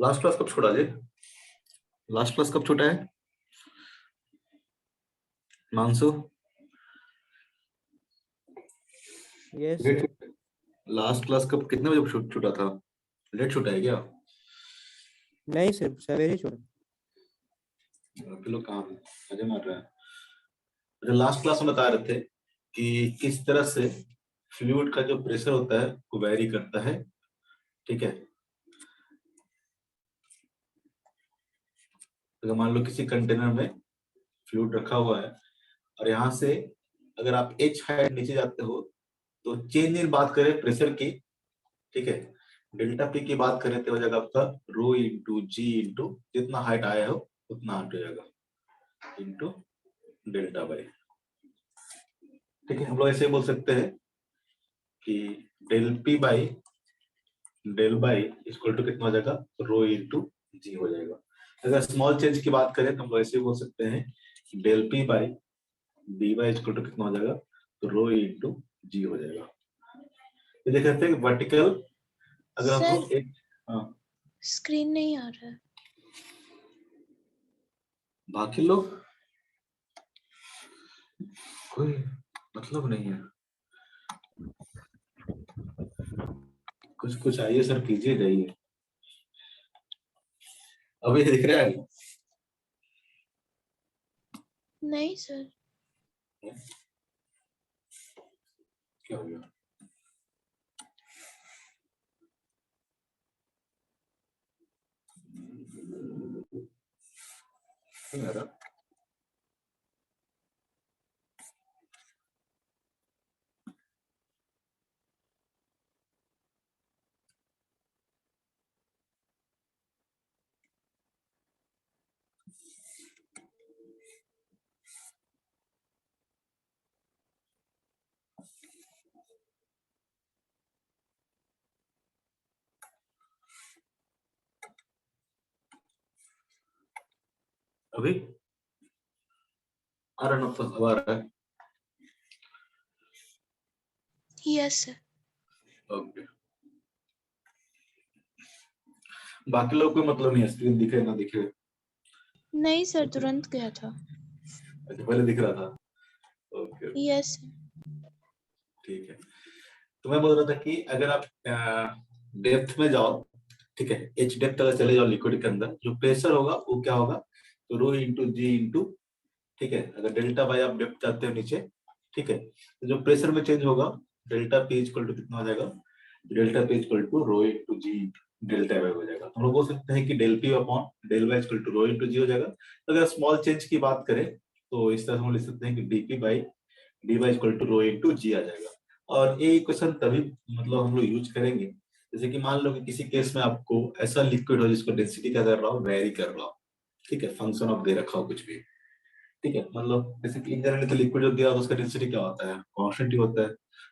Last class कब छोड़ा जी? Last class कब छूटा है मानसू? Yes sir. लास्ट क्लास कब कितने बजे छूटा था? लेट छूटा है क्या? नहीं सर, सवेरे छोड़ा। आप लोग कहाँ मजे मार रहे हैं। जो लास्ट क्लास में बता रहे थे कि किस तरह से फ्लूइड का जो प्रेशर होता है वो वेरी करता है। ठीक है, अगर मान लो किसी कंटेनर में फ्लूइड रखा हुआ है और यहाँ से अगर आप एच हाइट नीचे जाते हो तो चेंज इन बात करें प्रेशर की, ठीक है, डेल्टा पी की बात करें तो हो जाएगा आपका रो इंटू जी इंटू जितना हाइट आया हो उतना हाइट हो जाएगा इंटू डेल्टा बाई। ठीक है, हम लोग ऐसे बोल सकते हैं कि del P by del by equal to कितना हो जाएगा, रो इंटू जी हो जाएगा। अगर स्मॉल चेंज की बात करें तो हम लोग ऐसे बोल सकते हैं कि del P by D by equal to कितना हो जाएगा, तो रो इंटू जी हो जाएगा। ये देख सकते हैं वर्टिकल अगर हम लोग एक स्क्रीन नहीं आ रहा है। बाकी लोग कोई मतलब नहीं है, कुछ कुछ आइए सर कीजिए जाइए। अभी दिख रहा है? नहीं सर। क्या हो गया? नहीं आ रहा? अभी आ रहा ना? तो अब आ रहा है? Yes sir. ओके, बाकी लोग कोई मतलब नहीं है, स्क्रीन दिखे ना दिखे? नहीं सर, तुरंत गया था। अच्छा, पहले दिख रहा था। Okay yes. ठीक है, तो मैं बोल रहा था कि अगर आप डेप्थ में जाओ, ठीक है, एच डेप्थ अगर चले जाओ लिक्विड के अंदर, जो प्रेशर होगा वो क्या होगा, तो रो इंटू जी इंटू, ठीक है, अगर डेल्टा बाई आप डेप्थ जाते हो नीचे, ठीक है, तो जो प्रेशर में चेंज होगा डेल्टा पी इक्वल टू कितना हो जाएगा, delta P equal to rho into G delta Y हो जाएगा। तो हम लोग बोल सकते हैं कि del P upon del Y equal to rho into G हो जाएगा। तो अगर स्मॉल चेंज की बात करें तो इस तरह हम लिख सकते हैं कि D P by D Y equal to rho into G आ जाएगा। और ये इक्वेशन तभी मतलब हम लोग यूज करेंगे जैसे कि मान लो कि किसी केस में आपको ऐसा लिक्विड हो जिसको डेंसिटी क्या कर रहा हो, वेरी कर रहा हो, ठीक है, फंक्शन ऑफ दे रखा हो कुछ भी, ठीक है, मतलब जैसे कि इंजन तो लिक्विड जो दिया तो उसका डेंसिटी क्या होता है, कांस्टेंट ही होता है।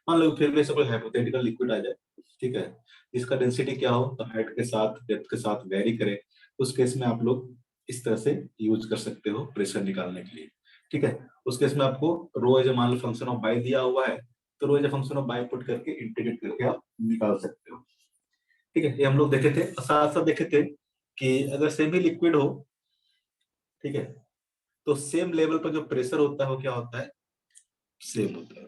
मान लो फिर भी ऐसा कोई हाइपोथेटिकल लिक्विड आ जाए, ठीक है, इसका डेंसिटी क्या हो तो हाइट के साथ डेप्थ के साथ वेरी करे, उस केस में आप लोग इस तरह से यूज कर सकते हो प्रेशर निकालने के लिए, ठीक है। उस केस में आपको रो एज मान लो फंक्शन ऑफ बाई दिया हुआ है तो rho as function of by put करके इंटीग्रेट करके आप निकाल सकते हो, ठीक है। ये हम लोग देखे थे, साथ साथ देखे थे कि अगर सेमी लिक्विड हो, ठीक है, तो सेम लेवल पर जो प्रेशर होता है वो क्या होता है, सेम होता है।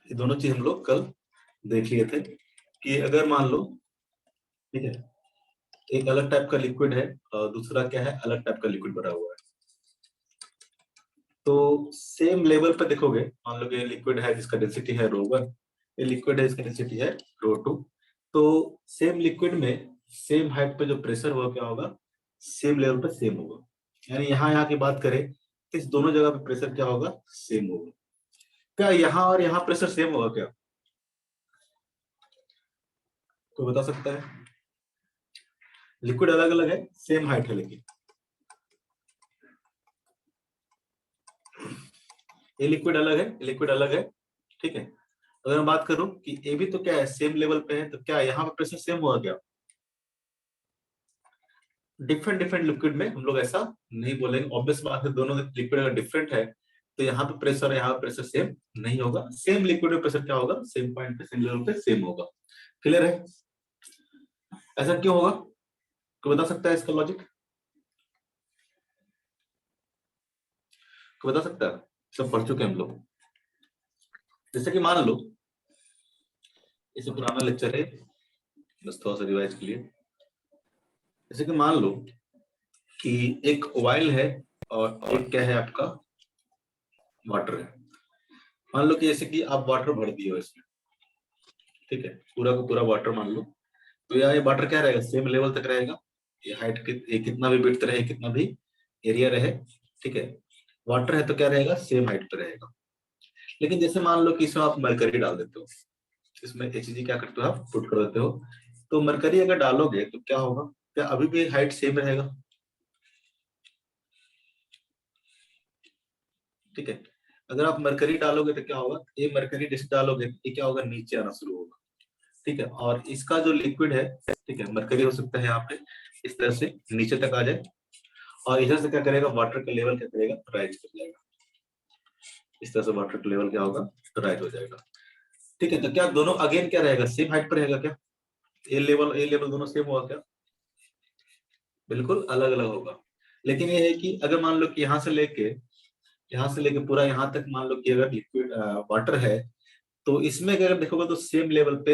ये दोनों चीज हम लोग कल देख लिए थे कि अगर मान लो, ठीक है, एक अलग टाइप का लिक्विड है और दूसरा क्या है, अलग टाइप का लिक्विड भरा हुआ है, तो सेम लेवल पे देखोगे, मान लो कि लिक्विड है जिसका डेंसिटी है रो 1, ये लिक्विड है इसका डेंसिटी है रो 2, तो सेम लिक्विड में सेम हाइट पे जो प्रेशर होगा क्या होगा, सेम लेवल पे सेम होगा। यानी यहाँ की बात करें तो इस दोनों जगह पे प्रेशर क्या होगा, सेम होगा। क्या यहाँ और यहाँ प्रेशर सेम होगा क्या, कोई बता सकता है? लिक्विड अलग अलग है, सेम हाइट है, लेकिन ये लिक्विड अलग है, लिक्विड अलग है, ठीक है। अगर मैं बात करूं कि ये भी तो क्या है, सेम लेवल पे है, तो क्या यहाँ पे प्रेशर सेम होगा क्या? डिफरेंट डिफरेंट लिक्विड में हम लोग ऐसा नहीं बोलेंगे, ऑब्वियस बात है, दोनों लिक्विड अगर डिफरेंट है तो यहाँ पे प्रेशर यहाँ पे प्रेशर सेम नहीं होगा। सेम लिक्विड में प्रेशर क्या होगा, सेम पॉइंट पे सेम लेवल पे सेम होगा। क्लियर है? ऐसा क्यों होगा, कोई बता सकता है इसका लॉजिक? कोई बता सकता है? सब पढ़ चुके हैं हम लोग। जैसे कि मान लो, इसे पुराना लेक्चर है, बस थोड़ा सा रिवाइज के लिए। जैसे कि मान लो कि एक ऑयल है और एक क्या है आपका वाटर है। मान लो कि जैसे कि आप वाटर भर दिए हो इसमें, ठीक है, पूरा का पूरा वाटर मान लो, तो ये वाटर क्या रहेगा, सेम लेवल तक रहेगा। ये हाइट ये कितना भी विड्थ रहे, कितना भी एरिया रहे, ठीक है, वाटर है तो क्या रहेगा, सेम हाइट पे रहेगा। लेकिन जैसे मान लो कि इसमें आप मरकरी डाल देते हो, इसमें HG क्या करते हो, आप पुट कर देते हो, तो मरकरी अगर डालोगे तो क्या होगा, क्या अभी भी हाइट सेम रहेगा? ठीक है, अगर आप मरकरी डालोगे तो क्या होगा, ये मरकरी जैसे डालोगे ये क्या होगा, नीचे आना शुरू होगा। ठीक है, और इसका जो लिक्विड है, ठीक है, मरकरी हो सकता है यहाँ पे इस तरह से नीचे तक आ जाए, और इधर से क्या करेगा, वाटर का लेवल क्या करेगा, राइज कर जाएगा। इस तरह से वाटर का लेवल क्या होगा, राइज हो जाएगा। ठीक है, तो क्या दोनों अगेन क्या रहेगा, सेम हाइट पर रहेगा क्या? ए लेवल दोनों सेम होगा क्या? बिल्कुल अलग अलग होगा। लेकिन ये है कि अगर मान लो कि यहाँ से लेके पूरा यहाँ तक मान लो कि अगर लिक्विड वाटर है, तो इसमें अगर देखोगे तो सेम लेवल पे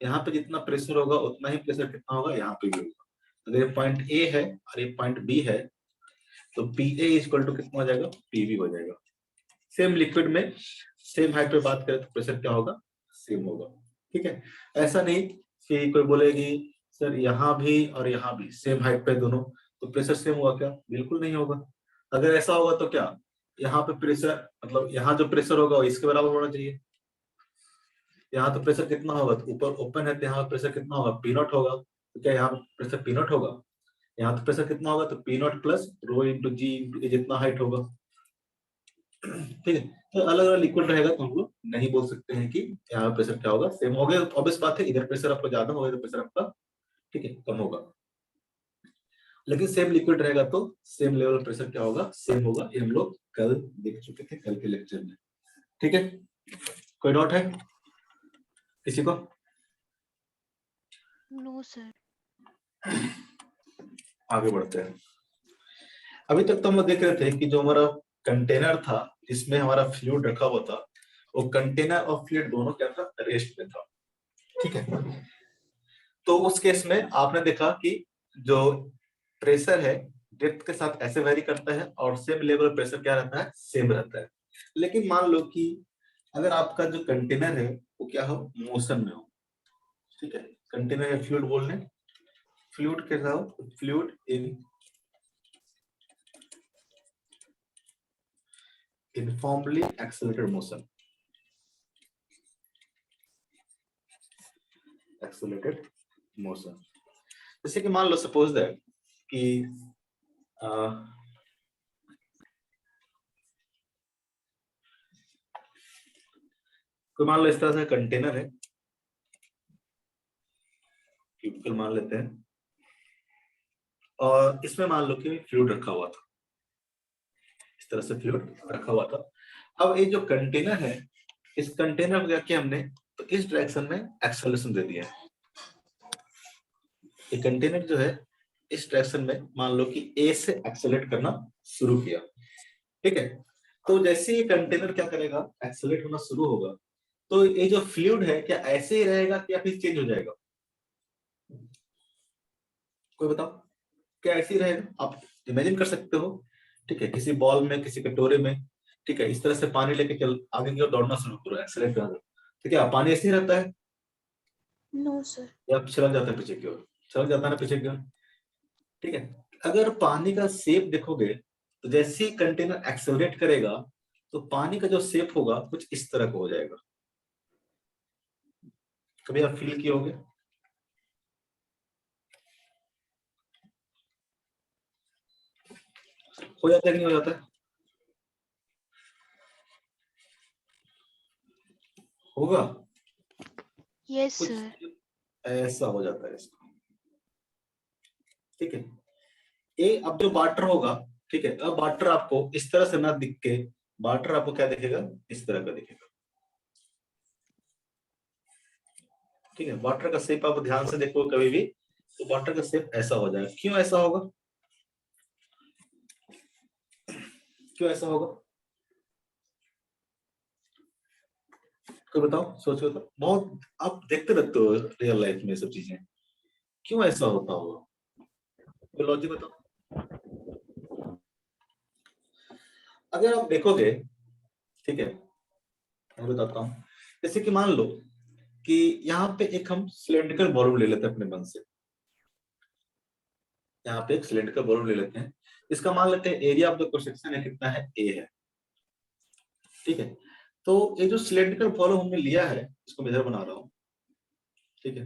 यहाँ पे जितना प्रेशर होगा उतना ही प्रेशर कितना होगा यहाँ पे भी होगा। अगर ये पॉइंट ए है और ये पॉइंट बी है, तो पी ए इक्वल टू कितना हो जाएगा, पी बी हो जाएगा। सेम लिक्विड में सेम हाइट पे बात करें तो प्रेशर क्या होगा, सेम होगा। ठीक है, ऐसा नहीं कि कोई बोलेगी सर यहाँ भी और यहाँ भी सेम हाइट पे दोनों, तो प्रेशर सेम होगा क्या? बिल्कुल नहीं होगा। अगर ऐसा होगा तो क्या, यहाँ पे प्रेशर मतलब यहाँ जो प्रेशर होगा वो इसके बराबर होना चाहिए। यहाँ तो प्रेशर कितना होगा, तो ऊपर ओपन है तो यहाँ प्रेशर कितना होगा, पी नॉट होगा, तो क्या यहाँ प्रेशर पी नॉट होगा? यहाँ तो प्रेशर कितना होगा, तो P naught plus rho into G into A जितना हाइट होगा। ठीक है, तो अलग अलग लिक्विड रहेगा तो हम लोग नहीं बोल सकते हैं कि यहाँ प्रेशर क्या होगा, सेम हो गया। ऑब्वियस बात है, इधर प्रेशर आपका ज्यादा होगा, इधर प्रेशर आपका ठीक है कम होगा। लेकिन सेम लिक्विड रहेगा तो सेम लेवल प्रेशर क्या होगा, सेम होगा। ये हम लोग कल देख चुके थे, कल के लेक्चर में। ठीक है, कोई डाउट है किसी को? No sir. आगे बढ़ते हैं। अभी तक तो हम लोग देख रहे थे कि जो हमारा कंटेनर था जिसमें हमारा फ्लूइड रखा हुआ था, वो कंटेनर और फ्लूइड दोनों क्या था, रेस्ट में था। ठीक है, तो उस केस में आपने देखा कि जो प्रेशर है डेप्थ के साथ ऐसे वेरी करता है और सेम लेवल प्रेशर क्या रहता है, सेम रहता है। लेकिन मान लो कि अगर आपका जो कंटेनर है वो क्या हो, मोशन में हो। ठीक है, कंटेनर है फ्लूइड बोल रहे, फ्लूइड कैसा हो, fluid in uniformly accelerated motion, accelerated motion। जैसे कि मान लो सपोज दैट कि कोई मान लो इस तरह से कंटेनर है, क्यूबिकल मान लेते हैं, और इसमें मान लो कि फ्लूइड रखा हुआ था, इस तरह से फ्लूइड रखा हुआ था। अब ये जो कंटेनर है, इस कंटेनर को क्या किया हमने, तो इस डायरेक्शन में एक्सेलरेशन दे दिया। ये कंटेनर जो है इस डायरेक्शन में मान लो कि ए से एक्सेलरेट करना शुरू किया। ठीक है, तो जैसे ये कंटेनर क्या करेगा, एक्सेलरेट होना शुरू होगा, तो ये जो फ्लूइड है क्या ऐसे ही रहेगा या फिर चेंज हो जाएगा? कोई बताओ, क्या ऐसे ही रहेगा? आप इमेजिन कर सकते हो। ठीक है, किसी बॉल में, किसी कटोरे में, ठीक है, इस तरह से पानी लेके चल आगे की ओर दौड़ना शुरू करो, एक्सेलरेट कर दो, तो क्या पानी ऐसे ही रहता है नो सर। या छलक जाता है पीछे की ओर? छलक जाता है ना पीछे की ओर। ठीक है, अगर पानी का शेप देखोगे तो जैसे ही कंटेनर एक्सेलरेट करेगा तो पानी का जो शेप होगा कुछ इस तरह का हो जाएगा। कभी आप फील किए होंगे? हो जाता है कि नहीं हो जाता है? होगा यस कुछ सर। ऐसा हो जाता है इसका। ठीक है, ये अब जो वाटर होगा, ठीक है, अब वाटर आपको इस तरह से ना दिख के वाटर आपको क्या दिखेगा, इस तरह का दिखेगा। ठीक है। वाटर का शेप आप ध्यान से देखो कभी भी, तो वाटर का शेप ऐसा हो जाएगा। क्यों ऐसा होगा? क्यों ऐसा होगा? कोई बताओ, सोच के बताओ। बहुत आप देखते रहते हो रियल लाइफ में सब चीजें, क्यों ऐसा होता होगा? कोई लॉजिक बताओ। अगर आप देखोगे, ठीक है, मैं बताता हूँ। जैसे कि मान लो कि यहाँ पे एक हम सिलेंड्रिकल वॉल्यूम ले लेते हैं अपने मन से। यहाँ पे एक सिलेंड्रिकल वॉल्यूम ले लेते हैं, इसका मान लेते हैं area of the cross section है कितना है, ए है। ठीक है, तो ये जो सिलेंड्रिकल वॉल्यूम हमने लिया है, इसको मैं इधर बना रहा हूँ। ठीक है,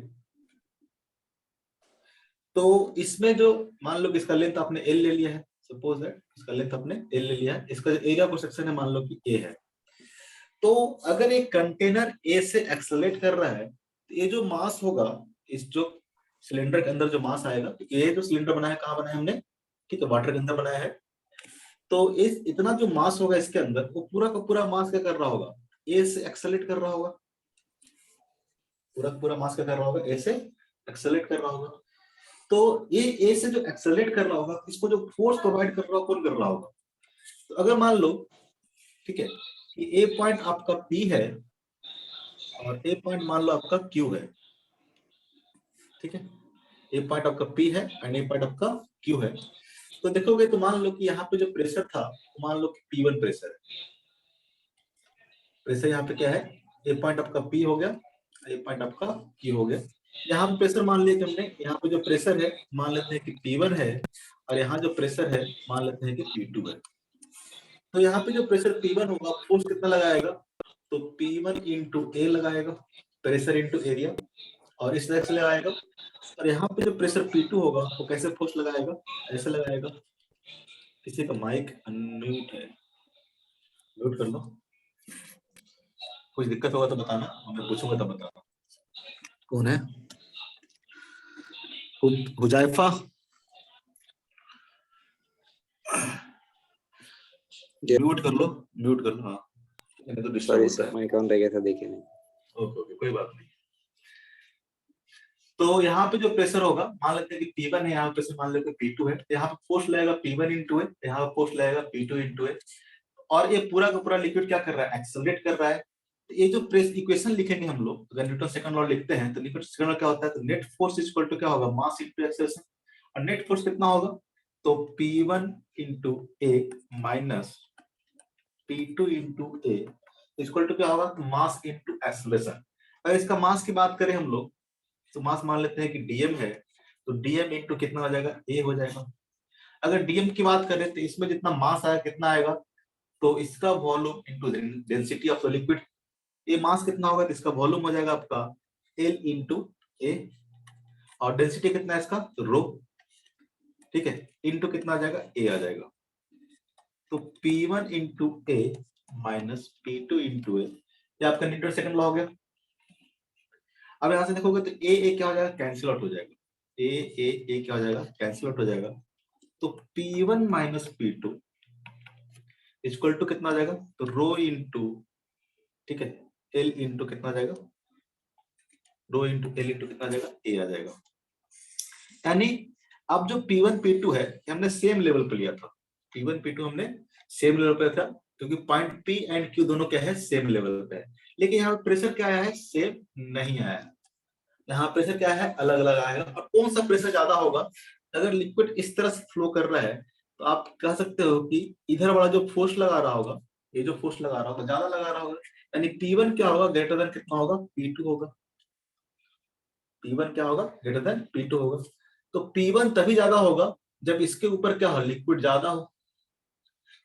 तो इसमें जो मान लो कि इसका लेंथ आपने एल ले लिया है, सपोज दैट इसका लेंथ आपने एल ले लिया है, इसका एरिया क्रॉस सेक्शन है मान लो कि ए है। तो अगर एक कंटेनर ए से एक्सेलरेट कर रहा है, तो ये जो मास होगा, इस जो सिलेंडर के अंदर जो मास आएगा, तो ये जो सिलेंडर बनाया कहाँ बनाया हमने, ठीक है, वाटर के अंदर बनाया है। तो इस इतना जो मास होगा इसके अंदर, वो पूरा का पूरा मास क्या कर रहा होगा, ए से एक्सेलरेट कर रहा होगा। पूरा का पूरा मास क्या कर रहा होगा, ए से एक्सेलरेट कर रहा होगा। तो ये ए से जो एक्सेलरेट कर रहा होगा, इसको जो फोर्स प्रोवाइड कर रहा होगा, कौन कर रहा होगा? तो अगर मान लो, ठीक है, कि ए पॉइंट आपका पी है और ए पॉइंट मान लो आपका क्यू है। ठीक है, ए पॉइंट आपका पी है एंड ए पॉइंट आपका क्यू है। तो देखोगे तो मान लो कि यहाँ पे जो प्रेशर था, मान लो कि P1 प्रेशर है। प्रेशर यहाँ पे क्या है, ए पॉइंट आपका P हो गया, ए पॉइंट आपका Q हो गया। यहाँ पे प्रेशर मान लिया कि हमने, यहाँ पे जो प्रेशर है मान लेते हैं कि P1 है, और यहाँ जो प्रेशर है मान लेते हैं कि P2 है। तो यहाँ पे जो प्रेशर P1 होगा, फोर्स कितना लगाएगा, तो P1 इंटू ए लगाएगा, प्रेशर इंटू एरिया, और इस तरह से लगाएगा। और यहाँ पे जो प्रेशर P2 होगा, वो कैसे फोर्स लगाएगा, ऐसे लगाएगा। किसी का माइक अनम्यूट है, म्यूट कर लो। कुछ दिक्कत होगा तो बताना, मैं पूछूंगा तब बताना। कौन है? हुजैफा? म्यूट कर लो, म्यूट कर लो। हाँ, नहीं तो डिस्टर्ब सॉरी होता सर, है। माइक ऑन रह गया था, देखे नहीं। ओके ओके, कोई बात नहीं। तो यहाँ पे जो प्रेशर होगा, मान लेते हैं कि P1 है, यहाँ पे प्रेशर मान लेते हैं P2 है, तो यहाँ पे फोर्स लगेगा P1 इंटू ए, यहाँ पे फोर्स लगेगा P2 इंटू ए। और ये पूरा का पूरा लिक्विड क्या कर रहा है, एक्सेलरेट कर रहा है। तो ये जो प्रेस इक्वेशन लिखेंगे हम लोग, अगर न्यूटन सेकंड लॉ लिखते हैं, तो लिक्विड सेकंड लॉ क्या होता है, तो नेट फोर्स इक्वल टू क्या होगा, मास इंटू एक्सेलरेशन। और नेट फोर्स कितना होगा, तो P1 into A minus P2 into A equal to क्या होगा, तो मास इंटू एक्सेलरेशन। अगर इसका मास की बात करें हम लोग, तो मास मान लेते हैं कि डीएम है, तो डीएम इंटू कितना हो जाएगा, ए हो जाएगा। अगर डीएम की बात करें तो इसमें जितना मास आया कितना आएगा, तो इसका volume into density of the liquid. ये मास कितना होगा, तो इसका वॉल्यूम हो जाएगा आपका एल इंटू ए, और डेंसिटी कितना है इसका, तो रो। ठीक है, इंटू कितना आ जाएगा, ए आ जाएगा। तो P1 into A minus P2 into ए, ये आपका न्यूटन सेकंड लॉ हो गया। अब यहां से देखोगे तो ए क्या हो जाएगा, कैंसिल आउट हो जाएगा। ए क्या हो जाएगा, कैंसिल आउट हो जाएगा। तो P1 minus P2 equal to कितना आ जाएगा, तो रो इंटू, ठीक है, एल इंटू कितना आ जाएगा, रो इंटू एल इंटू कितना आ जाएगा, ए आ जाएगा। यानी अब जो P1 P2 है, हमने सेम लेवल पे लिया था। P1 P2 हमने सेम लेवल पे था, क्योंकि पॉइंट P एंड Q दोनों क्या है, सेम लेवल पे है। लेकिन यहाँ पे प्रेशर क्या आया है, सेम नहीं आया है। यहाँ प्रेशर क्या है, अलग अलग आएगा। और कौन सा प्रेशर ज्यादा होगा, अगर लिक्विड इस तरह से फ्लो कर रहा है, तो आप कह सकते हो कि इधर वाला जो फोर्स लगा रहा होगा, ये जो फोर्स लगा रहा होगा ज्यादा लगा रहा होगा। यानी P1 क्या होगा, ग्रेटर देन कितना होगा, P2 होगा। P1 क्या होगा, ग्रेटर देन P2 होगा। तो P1 तभी ज्यादा होगा जब इसके ऊपर क्या हो, लिक्विड ज्यादा हो।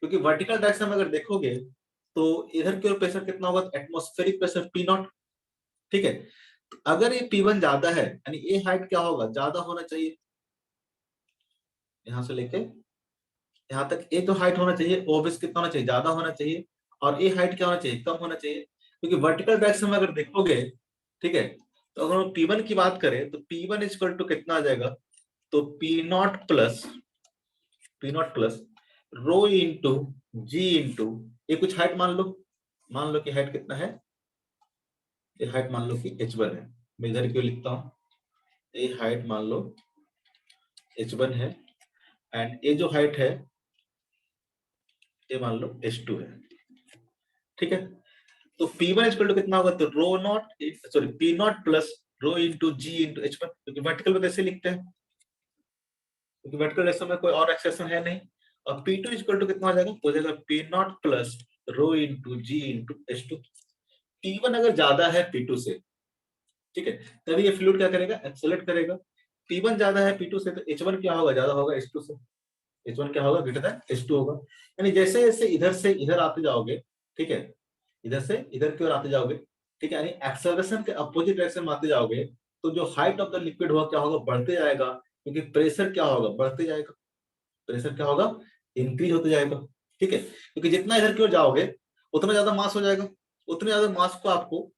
क्योंकि वर्टिकल डायरेक्शन में अगर देखोगे तो इधर की ओर प्रेशर कितना होगा, एटमॉस्फेरिक प्रेशर P0। ठीक है, तो अगर ये P1 ज्यादा है, यानी ये हाइट क्या होगा, ज्यादा होना चाहिए। यहां से लेके यहाँ तक ये तो हाइट होना चाहिए, ओबियस कितना होना चाहिए, ज्यादा होना चाहिए। और ये हाइट क्या होना चाहिए, कम होना चाहिए। क्योंकि वर्टिकल डायरेक्शन में अगर देखोगे, ठीक है, तो अगर हम P1 की बात करें तो P1 इक्वल टू कितना आ जाएगा, तो P0 plus rho into G into, ये कुछ हाइट मान लो कि हाइट कितना है, ये हाइट मान लो कि h1 है। मैं इधर क्यों लिखता हूँ, ये हाइट मान लो h1 है एंड ये जो हाइट है ये मान लो h2 है, ठीक है। तो P1 इक्वल टू कितना होगा, तो rho naught sorry P0 plus rho into G into h1, क्योंकि वर्टिकल में कैसे लिखते हैं, क्योंकि वर्टिकल डायरेक्शन में कोई और एक्सप्रेशन है नहीं। और P2 इक्वल टू कितना हो जाएगा, हो जाएगा P0 plus rho into G into h2। P1 अगर ज्यादा है P2 से, ठीक है, तभी ये फ्लूइड क्या करेगा, एक्सेलरेट करेगा। P1 ज्यादा है P2 से, तो H1 क्या होगा, ज्यादा होगा H2 से। H1 क्या होगा, ग्रेटर देन H2 होगा। यानी जैसे जैसे इधर से इधर आते जाओगे, ठीक है, इधर से इधर की ओर आते जाओगे, ठीक है, यानी एक्सेलरेशन के अपोजिट डायरेक्शन में आते जाओगे, तो जो हाइट ऑफ द लिक्विड होगा क्या होगा, बढ़ते जाएगा, क्योंकि प्रेशर क्या होगा, बढ़ते जाएगा। प्रेशर क्या होगा, इंक्रीज होते जाएगा, ठीक है, क्योंकि जितना इधर की ओर जाओगे उतना ज्यादा मास हो जाएगा, उतने ज्यादा मास को आपको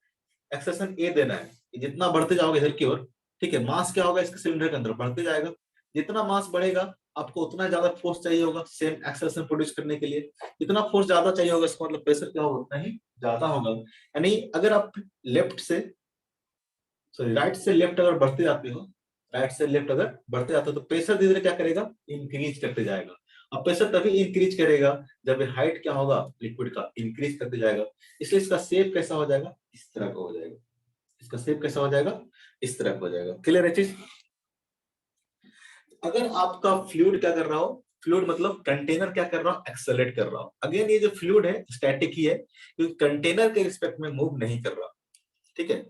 एक्सेशन ए देना है। जितना बढ़ते जाओगे इधर की ओर, ठीक है, मास क्या होगा इसके सिलेंडर के अंदर बढ़ते जाएगा। जितना मास बढ़ेगा आपको उतना ज्यादा फोर्स चाहिए होगा सेम एक्सेलरेशन प्रोड्यूस करने के लिए। जितना फोर्स ज्यादा चाहिए होगा इसका मतलब प्रेशर क्या होगा, उतना ही ज्यादा होगा। यानी अगर आप लेफ्ट से सॉरी राइट से लेफ्ट अगर बढ़ते जाते हो, राइट से लेफ्ट अगर बढ़ते जाते हो, तो प्रेशर धीरे धीरे क्या करेगा, इंक्रीज करते जाएगा। अब प्रेशर तभी इंक्रीज करेगा जब हाइट क्या होगा लिक्विड का, इंक्रीज करते जाएगा। इसलिए इसका शेप कैसा हो जाएगा, इस तरह का हो जाएगा। इसका शेप कैसा हो जाएगा, इस तरह का हो जाएगा। क्लियर है चीज। अगर आपका फ्लूइड क्या कर रहा हो, फ्लूइड मतलब कंटेनर क्या कर रहा हो, एक्सेलरेट कर रहा हो। अगेन ये जो फ्लूइड है स्टैटिक ही है, क्योंकि कंटेनर के रिस्पेक्ट में मूव नहीं कर रहा, ठीक है,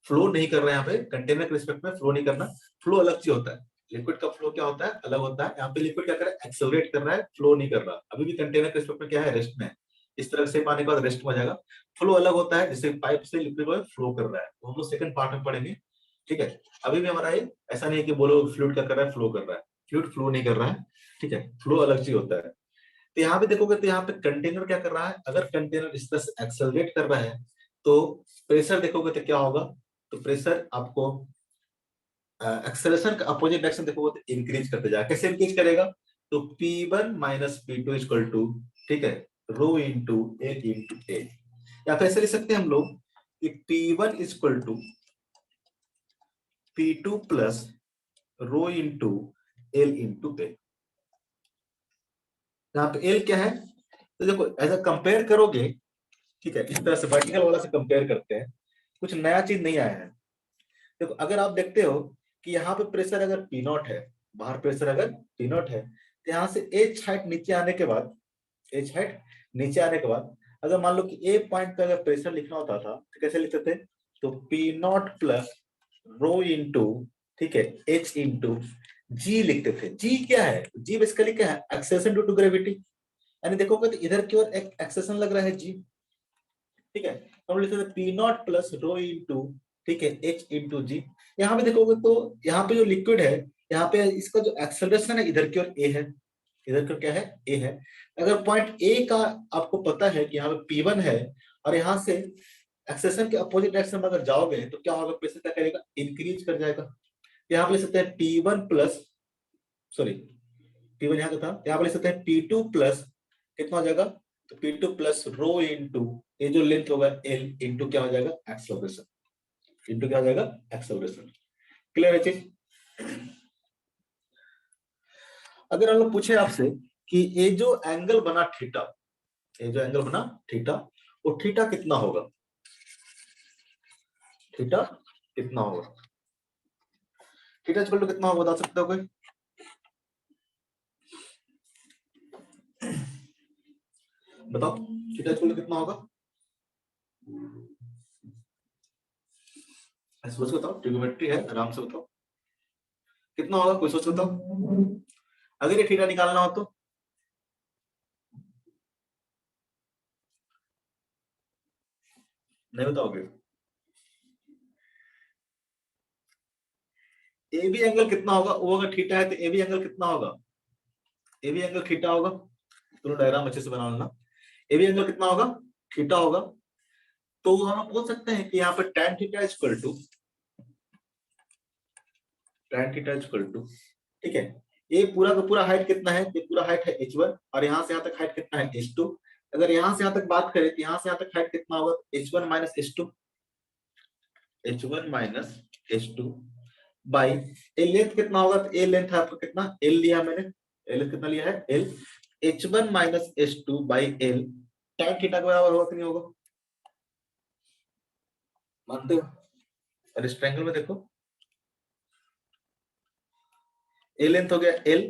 फ्लो नहीं कर रहा है। यहाँ पे कंटेनर के रिस्पेक्ट में फ्लो नहीं करना, फ्लो अलग चीज होता है। लिक्विड का फ्लो क्या होता है, अलग होता है। यहाँ पे लिक्विड क्या कर रहा है, एक्सेलरेट कर रहा है, फ्लो नहीं कर रहा। अभी भी कंटेनर के रिस्पेक्ट में क्या है, रेस्ट में है। इस तरह से पाने के बाद रेस्ट में आ जाएगा। फ्लो अलग होता है, जैसे पाइप से लिक्विड फ्लो कर रहा है, वो हम लोग सेकंड पार्ट में पढ़ेंगे, ठीक है। अभी भी हमारा ये ऐसा नहीं है कि बोलो फ्लूइड क्या कर रहा है, फ्लो कर रहा है। फ्लूइड फ्लो नहीं कर रहा है, ठीक है, फ्लो अलग चीज होता है। तो यहाँ पे देखोगे तो यहाँ पे कंटेनर क्या कर रहा है, अगर कंटेनर इस तरह से एक्सेलरेट कर रहा है तो प्रेशर देखोगे तो क्या होगा, तो प्रेशर आपको एक्सेलरेशन का अपोजिट डायरेक्शन देखोगे तो इंक्रीज करते जाएगा। कैसे इंक्रीज करेगा, तो P1 minus P2 equal to, ठीक है, रो इंटू ए इंटू ए। या फिर ऐसे लिख सकते हैं हम लोग कि P1 equal to P2 plus rho into L into A. यहाँ पे एल क्या है, तो देखो ऐसा कंपेयर करोगे, ठीक है, इस तरह से वर्टिकल वाला से कंपेयर करते हैं, कुछ नया चीज नहीं आया है। देखो अगर आप देखते हो कि यहाँ पे प्रेशर अगर P0 है, बाहर प्रेशर अगर P0 है, तो यहाँ से एच हाइट नीचे आने के बाद, एच हाइट नीचे आने के बाद अगर मान लो कि ए पॉइंट पे अगर प्रेशर लिखना होता था तो कैसे लिखते थे, तो P0 प्लस रो इंटू, ठीक है, एच इंटू जी लिखते थे। जी क्या है, जी बेसिकली क्या है, एक्सेलरेशन ड्यू टू ग्रेविटी। यानी देखोगे तो इधर की ओर एक एक्सेलरेशन लग रहा है जी, ठीक है, तो हम लिखते थे P0 प्लस रो इंटू, ठीक है, एच इंटू जी। यहाँ पे देखोगे तो यहाँ पे जो लिक्विड है, यहाँ पे इसका जो एक्सेलरेशन है इधर की ओर ए है, इधर का क्या है, ए है। अगर पॉइंट ए का आपको पता है कि यहाँ पे P1 है और यहाँ से एक्सेलरेशन के अपोजिट डायरेक्शन में अगर जाओगे तो क्या होगा, प्रेशर क्या करेगा, इंक्रीज कर जाएगा। यहाँ पे ले सकते हैं P1 प्लस सॉरी P1 यहाँ का था, यहाँ पे ले सकते हैं P2 प्लस कितना हो जाएगा, तो P2 प्लस रो इंटू ये जो लेंथ होगा L इंटू क्या हो जाएगा, एक्सेलरेशन, इंटू क्या हो जाएगा, एक्सेलरेशन। क्लियर है चीज। अगर हम लोग पूछे आपसे कि ये जो एंगल बना थीटा, ये जो एंगल बना थीटा, वो थीटा कितना होगा, थीटा कितना होगा, थीटा इक्वल टू कितना होगा, बता सकते हो कोई, बताओ थीटा इक्वल टू कितना होगा, सोच के बताओ, ट्रिग्नोमेट्री है, आराम से बताओ कितना होगा, कोई सोच बताओ। अगर ये थीटा निकालना हो तो नहीं बताओगे। ए बी एंगल कितना होगा, वो अगर थीटा है तो ए बी एंगल कितना होगा, ए बी एंगल थीटा होगा। दोनों डायग्राम अच्छे से बना लेना। ए बी एंगल कितना होगा, थीटा होगा। तो हम बोल सकते हैं कि यहाँ पे tan theta equal to, tan theta equal to, ठीक है, ये पूरा का पूरा हाइट कितना है, ये पूरा हाइट है h1 और यहाँ से यहाँ तक हाइट कितना है h2। अगर यहाँ से यहाँ तक बात करें तो यहाँ से यहाँ तक हाइट कितना होगा, h1 minus h2, h1 minus H2 by A length कितना होगा, तो ए लेंथ है आपका कितना, एल लिया मैंने, एल लेंथ कितना लिया है, L, H1 minus H2 by L, tan theta के बराबर होगा कि नहीं होगा, मानते हो? और इस ट्रायंगल में देखो ए लेंथ हो गया एल,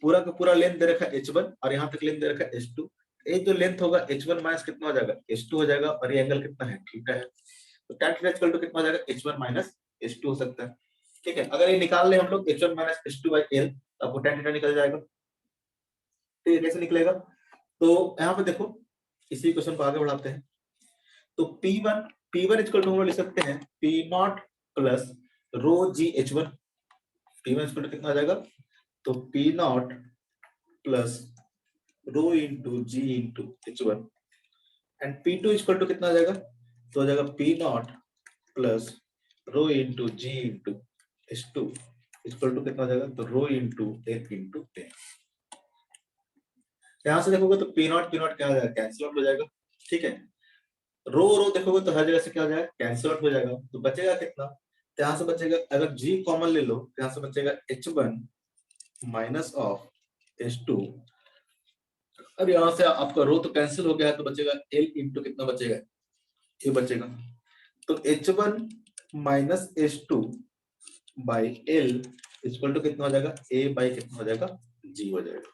पूरा का पूरा लेंथ दे रखा है H1 और यहाँ तक लेंथ दे रखा है H2, ये जो लेंथ होगा H1 माइनस कितना हो जाएगा, H2 हो जाएगा, और ये एंगल कितना है, थीटा है, तो tan थीटा इक्वल टू कितना हो जाएगा, H1 माइनस H2 हो सकता है। ठीक है, अगर ये निकाल ले हम लोग H1 minus H2 by L, तो आपको tan थीटा निकल जाएगा। तो ये कैसे निकलेगा, तो यहाँ पे देखो इसी क्वेश्चन को आगे बढ़ाते हैं। तो P1 इक्वल टू हम लोग लिख सकते हैं P0 plus rho G H1, P1 equal to कितना आ जाएगा, तो P0 plus rho into G into H1, and P2 equal to कितना आ जाएगा, तो हो जाएगा P0 plus rho into G into H2 equal to कितना आ जाएगा, तो रो इंटू एक इंटू टेन। यहां से देखोगे तो P0 क्या हो जाएगा, कैंसिल आउट हो जाएगा। ठीक है, रो देखोगे तो हर जगह से क्या हो जाएगा, कैंसिल आउट हो जाएगा, तो बचेगा कितना, तो यहाँ से बचेगा, अगर G कॉमन ले लो तो यहाँ से बचेगा H1 माइनस ऑफ H2, अब यहाँ से आपका रो तो कैंसिल हो गया है, तो बचेगा L इंटू कितना बचेगा, ये बचेगा, तो H1 minus H2 by L equal to कितना हो जाएगा, A बाई कितना हो जाएगा, G हो जाएगा।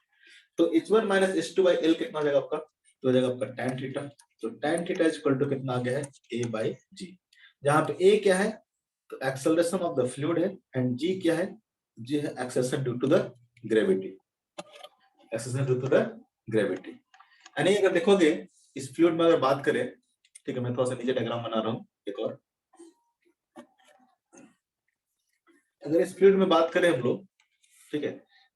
तो H1 minus H2 by L कितना हो जाएगा आपका, तो हो जाएगा आपका tan थीटा, तो tan थीटा इक्वल टू कितना आ गया है, A बाई G, जहाँ पे A क्या है, तो एक्सेलरेशन ऑफ द फ्लूइड है, एंड G क्या है, G है acceleration due to the gravity, acceleration due to the gravity. यानी अगर देखोगे इस फ्लूइड में अगर बात करें, ठीक है, मैं थोड़ा सा नीचे डायग्राम बना रहा हूँ एक और, अगर इस फ्लूइड में बात करें हम लोग, ठीक है,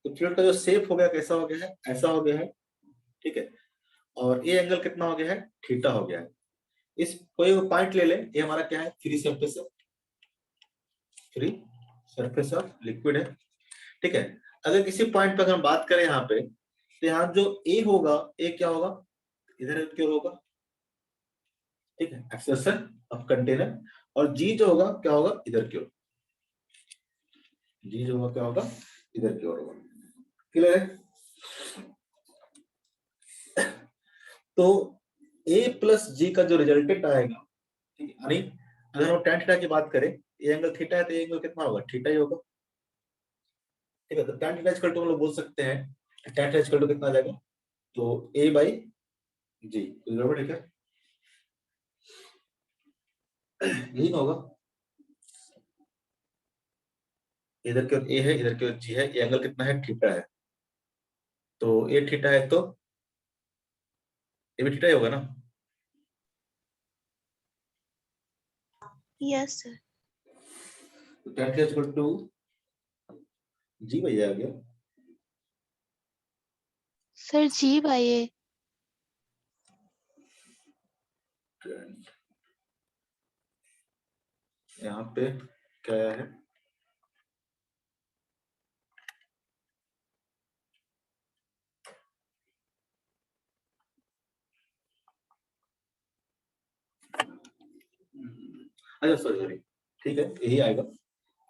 तो फ्लूइड का जो शेप हो गया कैसा हो गया है, ऐसा हो गया है, ठीक है, और ये एंगल कितना हो गया है, थीटा हो गया है। इस कोई पॉइंट ले ले, ये हमारा क्या है, फ्री सरफेस ऑफ लिक्विड है। ठीक है, अगर किसी पॉइंट पर हम बात करें यहाँ पे, तो यहाँ जो ए होगा, ए क्या होगा, इधर क्यों होगा, ठीक है, एक्सेलरेशन ऑफ कंटेनर, और जी जो होगा क्या होगा, इधर की ओर, जी जो होगा क्या होगा, इधर की ओर होगा। क्लियर है? तो a प्लस जी का जो रिजल्टेंट आएगा, ठीक है, यानी अगर हम tan थीटा की बात करें, ये एंगल थीटा है, तो ये एंगल कितना होगा, थीटा ही होगा। ठीक है, तो tan थीटा इक्वल टू हम लोग बोल सकते हैं, tan थीटा इक्वल टू कितना आ जाएगा, तो a बाई जी, गड़बड़ है क्या, यही ना होगा, इधर की ओर a है, इधर की ओर g है, ये एंगल कितना है, थीटा है, तो ये थीटा है, तो ये भी थीटा ही होगा ना। Yes, sir. तो tan theta equal to G by आ गया, Sir, G by A. यहाँ पे क्या है, अच्छा सॉरी, ठीक है, यही आएगा।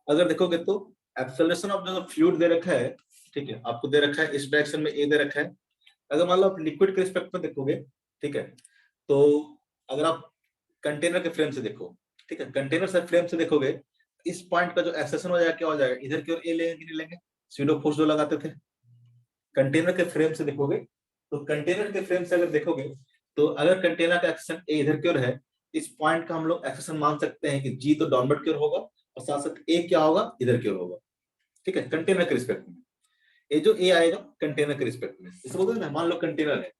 अगर देखोगे तो एक्सेलरेशन ऑफ जो फ्लूइड दे रखा है, ठीक है, आपको दे रखा है इस डायरेक्शन में ए दे रखा है, अगर मान लो आप लिक्विड के रिस्पेक्ट में देखोगे, ठीक है, तो अगर आप कंटेनर के फ्रेम से देखो, ठीक है, कंटेनर से फ्रेम से देखोगे, इस पॉइंट का जो एक्सेलरेशन हो जाएगा क्या हो जाएगा, इधर की ओर ए लेंगे कि नहीं लेंगे, स्यूडो फोर्स जो लगाते थे, कंटेनर के फ्रेम से देखोगे, तो कंटेनर के फ्रेम से अगर देखोगे, तो अगर कंटेनर का एक्सेलरेशन ए इधर की ओर है, इस पॉइंट का हम लोग एक्सेलरेशन मान सकते हैं कि जी तो डाउनवर्ड की ओर होगा, और साथ साथ ए क्या होगा, इधर की ओर होगा। ठीक है, कंटेनर के रिस्पेक्ट में ये जो ए आएगा कंटेनर के रिस्पेक्ट में, इसे बोलते हैं ना, मान लो कंटेनर है,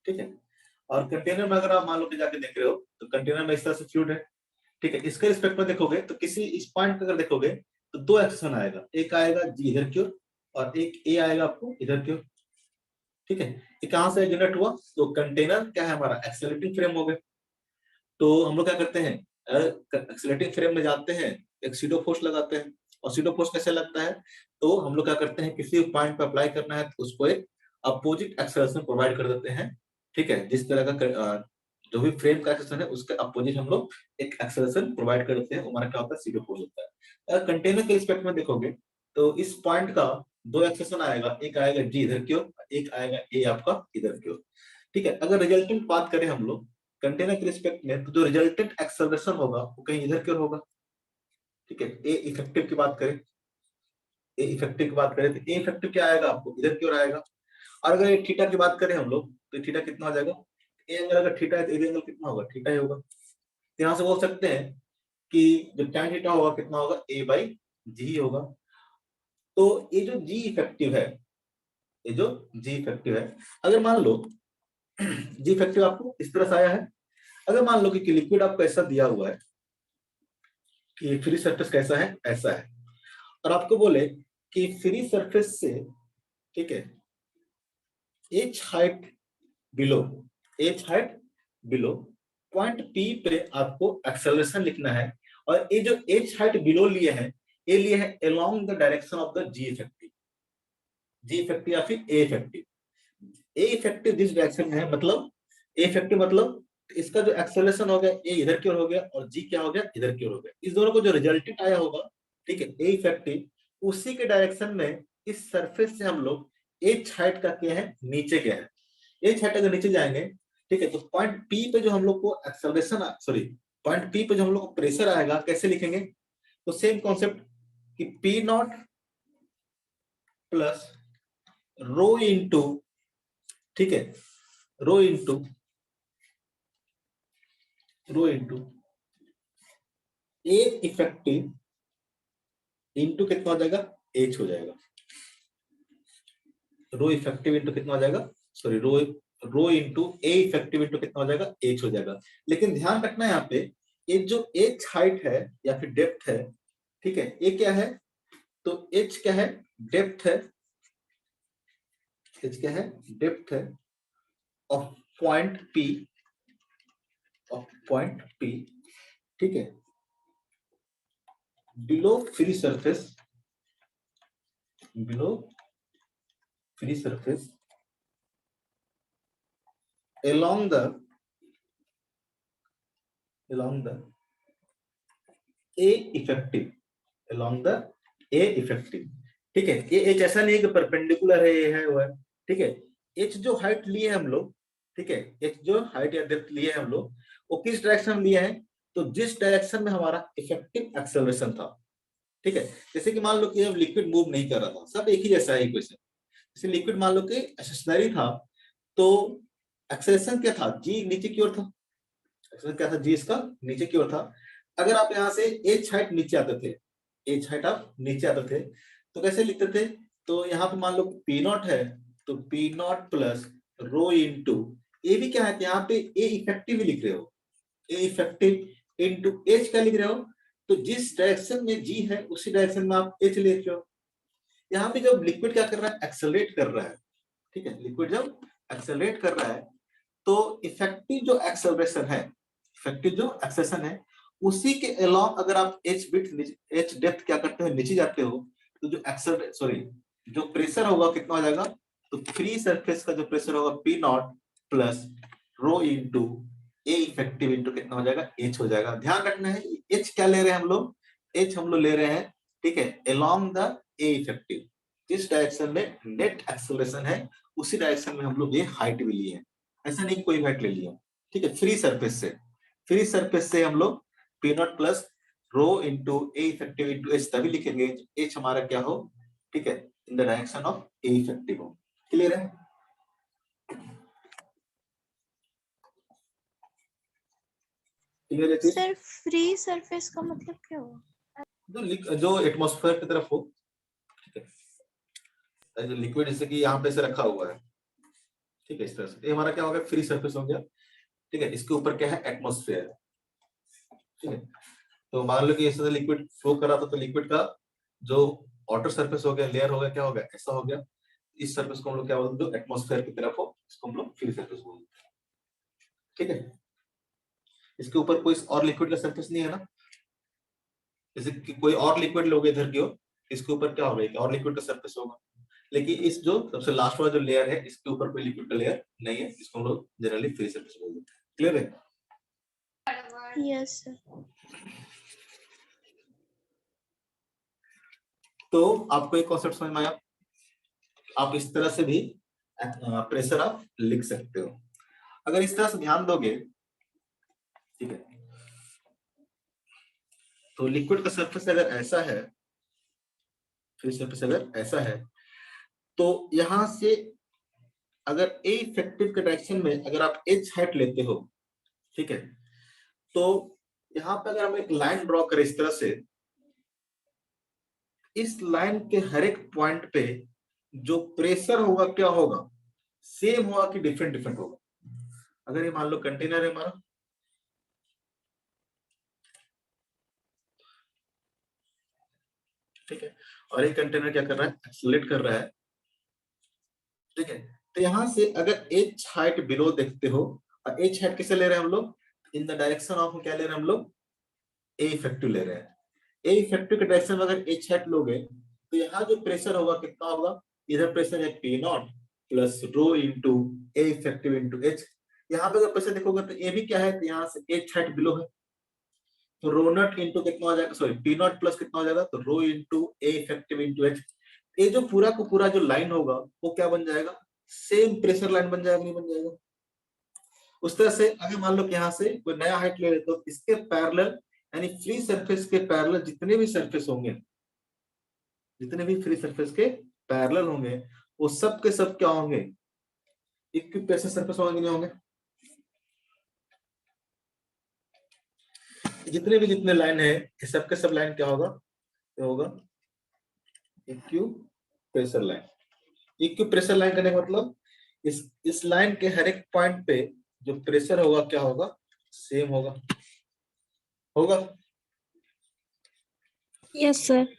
ठीक है, और कंटेनर में अगर आप मान लो कि जाके देख रहे हो, तो कंटेनर में इस तरह से फ्लूइड है, ठीक है, इसके रिस्पेक्ट में देखोगे तो किसी इस पॉइंट पे अगर देखोगे तो दो एक्सेशन आएगा, एक आएगा जी इधर की ओर, और एक ए आएगा आपको इधर की ओर। ठीक है, ये कहां से जनरेट हुआ, तो कंटेनर क्या है हमारा, एक्सेलरेटिंग फ्रेम हो गए, तो हम लोग क्या करते हैं, एक्सेलरेटिंग फ्रेम में जाते हैं, एक सीडो फोर्स लगाते हैं, और सीडो फोर्स कैसे लगता है, तो हम लोग क्या करते हैं, किसी पॉइंट पर अप्लाई करना है तो उसको एक अपोजिट एक्सेलरेशन प्रोवाइड कर देते हैं। ठीक है, जिस तरह का जो भी फ्रेम का एक्सेलरेशन है उसके अपोजिट हम लोग एक एक्सेलरेशन प्रोवाइड करते हैं, हमारा क्या होता है, सीधे फोर्स होता है। अगर कंटेनर के रिस्पेक्ट में देखोगे तो इस पॉइंट का दो एक्सेलरेशन आएगा, एक आएगा जी इधर की ओर, एक आएगा ए आपका इधर की ओर। ठीक है, अगर रिजल्टेंट बात करें हम लोग कंटेनर के रिस्पेक्ट में, तो जो रिजल्टेंट एक्सेलरेशन होगा वो कहीं इधर की ओर होगा। ठीक है, ए इफेक्टिव की बात करें, ए इफेक्टिव की बात करें तो ए इफेक्टिव क्या आएगा, आपको इधर की ओर आएगा। और अगर थीटा की बात करें हम लोग तो थीटा कितना हो जाएगा, ए एंगल अगर थीटा है तो ए एंगल कितना होगा, थीटा ही होगा। तो यहाँ से बोल सकते हैं कि जो tan थीटा होगा कितना होगा, a बाई जी होगा। तो ये जो जी इफेक्टिव है, ये जो जी इफेक्टिव है, अगर मान लो जी इफेक्टिव आपको इस तरह से आया है, अगर मान लो कि लिक्विड आपको ऐसा दिया हुआ है कि फ्री सरफेस कैसा है, ऐसा है, और आपको बोले कि फ्री सरफेस से, ठीक है, H height below, H height below point P पे आपको एक्सेलरेशन लिखना है, और ये जो एच हाइट बिलो लिए हैं, ये लिए हैं along the direction of the G effective, G effective या फिर ए इफेक्टिव। ए इफेक्टिव जिस डायरेक्शन में है, मतलब ए इफेक्टिव मतलब इसका जो एक्सेलरेशन हो गया ए इधर की ओर हो गया और जी क्या हो गया, इधर की ओर हो गया। इस दोनों को जो रिजल्टेंट आया होगा, ठीक है, ए इफेक्टिव उसी के डायरेक्शन में इस सरफेस से हम लोग एच हाइट का क्या है, नीचे क्या है, एच हाइट अगर नीचे जाएंगे, ठीक है, तो पॉइंट पी पे जो हम लोग को एक्सेलरेशन, सॉरी, पॉइंट पी पे जो हम लोग को प्रेशर आएगा कैसे लिखेंगे, तो सेम कॉन्सेप्ट कि P naught plus rho into, ठीक है, रो इंटू ए इफेक्टिव इंटू कितना हो जाएगा, एच हो जाएगा। रो इफेक्टिव इंटू कितना हो जाएगा, सॉरी, रो इंटू ए इफेक्टिव इंटू कितना हो जाएगा, एच हो जाएगा। लेकिन ध्यान रखना है यहाँ पे, ये जो एच हाइट है या फिर डेप्थ है, ठीक है, ये क्या है, तो एच क्या है, डेप्थ है, एच क्या है, डेप्थ है of point P, of point P, ठीक है, below free surface, below free surface along the A effective, along the A effective, ठीक है। ये एच ऐसा नहीं है कि परपेंडिकुलर है, ये है वो है, ठीक है। एच जो हाइट लिए हम लोग, ठीक है, एच जो हाइट या डेप्थ लिए हम लोग, वो किस डायरेक्शन में लिए हैं, तो जिस डायरेक्शन में हमारा इफेक्टिव एक्सेलरेशन था, ठीक है। जैसे कि मान लो कि अब लिक्विड मूव नहीं कर रहा था, सब एक ही जैसा है इक्वेशन। जैसे लिक्विड मान लो कि स्टेशनरी था, तो एक्सेलरेशन क्या था, जी नीचे की ओर था, एक्सेलरेशन क्या था, जी इसका नीचे की ओर था। अगर आप यहाँ से एच हाइट नीचे आते थे, एच हाइट आप नीचे आते थे, तो कैसे लिखते थे, तो यहाँ पे मान लो पी नॉट है, तो P naught plus rho into, A भी क्या है, यहाँ पे ए इफेक्टिव लिख रहे हो, ए इफेक्टिव इंटू एच क्या लिख रहे हो, तो जिस डायरेक्शन में जी है उसी डायरेक्शन में आप एच लिख रहे हो। यहाँ पे जब लिक्विड क्या कर रहा है, एक्सेलरेट कर रहा है, ठीक है, लिक्विड जब एक्सेलरेट कर रहा है, तो इफेक्टिव जो एक्सेलरेशन है, इफेक्टिव जो एक्सेलरेशन है, उसी के अलोंग अगर आप एच बिट, एच डेप्थ क्या करते हो, नीचे जाते हो, तो जो एक्सेलरेट, सॉरी, जो प्रेशर होगा कितना हो जाएगा, तो फ्री सरफेस का जो प्रेशर होगा P naught plus rho into ए इफेक्टिव इंटू कितना हो जाएगा, एच हो जाएगा। ध्यान रखना है एच क्या ले रहे हैं हम लोग, एच हम लोग ले रहे हैं, ठीक है, अलोंग द ए इफेक्टिव, जिस डायरेक्शन में नेट एक्सेलरेशन है उसी डायरेक्शन में हम लोग ये हाइट भी लिए हैं, ऐसा नहीं कोई हाइट ले लिया, ठीक है। फ्री सरफेस से, फ्री सरफेस से हम लोग P naught plus rho into ए इफेक्टिव इंटू एच तभी लिखेंगे एच हमारा क्या हो, ठीक है, in the direction of A effective हो। क्लियर है, क्लियर है। सर फ्री सरफेस का मतलब क्या हुआ? जो एटमॉस्फेयर की तरफ हो, ठीक है, जो लिक्विड जैसे कि यहाँ पे से रखा हुआ है, ठीक है, इस तरह से ये हमारा क्या हो गया, फ्री सरफेस हो गया, ठीक है। इसके ऊपर क्या है, एटमॉस्फेयर, ठीक है। तो मान लो कि इससे लिक्विड फ्लो कर रहा था, तो लिक्विड का जो आउटर सरफेस हो गया, लेयर हो गया, क्या हो गया, ऐसा हो गया। इस सरफेस को हम लोग क्या बोलते हैं, जो एटमॉस्फेयर की तरफ हो, इसको हम लोग फ्री सरफेस बोलते हैं, ठीक है। इसके ऊपर कोई और लिक्विड का सरफेस नहीं है ना, जैसे कि कोई और लिक्विड लोगे इधर की ओर, इसके ऊपर क्या होगा, और लिक्विड का सरफेस होगा। लेकिन इस जो सबसे लास्ट वाला जो लेयर है, इसके ऊपर कोई लिक्विड का लेयर नहीं है, इसको हम लोग जनरली फ्री सरफेस बोलते हैं। क्लियर है? Yes sir. तो आपको एक कॉन्सेप्ट समझ में आया? आप इस तरह से भी प्रेशर आप लिख सकते हो अगर इस तरह से ध्यान दोगे, ठीक है। तो लिक्विड का सरफेस अगर ऐसा है, फ्री सरफेस अगर ऐसा है, तो यहां से अगर ए इफेक्टिव के डायरेक्शन में अगर आप एच हाइट लेते हो, ठीक है, तो यहां पे अगर हम एक लाइन ड्रॉ करें इस तरह से, इस लाइन के हर एक पॉइंट पे जो प्रेशर होगा क्या होगा, सेम होगा कि डिफरेंट डिफरेंट होगा। अगर ये मान लो कंटेनर है हमारा, ठीक है, और एक कंटेनर क्या कर रहा है, एक्सेलरेट कर रहा है, ठीक है। तो यहां से अगर एच हाइट बिलो देखते हो, और एच हाइट किसे ले रहे हैं हम लोग, इन द डायरेक्शन ऑफ क्या ले रहे हैं हम लोग, ए इफेक्टिव ले रहे हैं। ए इफेक्टिव के डायरेक्शन में अगर एच हाइट लोगे तो यहाँ जो प्रेशर होगा कितना होगा, इधर प्रेशर है P naught plus rho into ए इफेक्टिव इंटू एच। यहाँ पे अगर प्रेशर देखोगे तो ए भी क्या है, तो यहाँ से एच हाइट बिलो है, तो रो नॉट इंटू कितना हो जाएगा, सॉरी पी नॉट प्लस कितना हो जाएगा, तो रो इंटू ए इफेक्टिव इंटू एच। ये जो पूरा को पूरा जो लाइन होगा वो क्या बन जाएगा, सेम प्रेशर लाइन बन जाएगा, नहीं बन जाएगा। उस तरह से अगर मान लो कि यहाँ से कोई नया हाइट ले ले तो इसके पैरेलल, यानी फ्री सरफेस के पैरेलल जितने भी सरफेस होंगे, जितने भी फ्री सरफेस के पैरेलल होंगे, वो सब के सब क्या होंगे, इक्विप्रेशर सरफेस होंगे, नहीं होंगे। जितने भी जितने लाइन है, सब के सब लाइन क्या होगा, क्या होगा, इक्विप्रेशर लाइन। इक्विप्रेशर लाइन करने का मतलब इस लाइन के हर एक पॉइंट पे जो प्रेशर होगा क्या होगा, सेम होगा, होगा। Yes sir.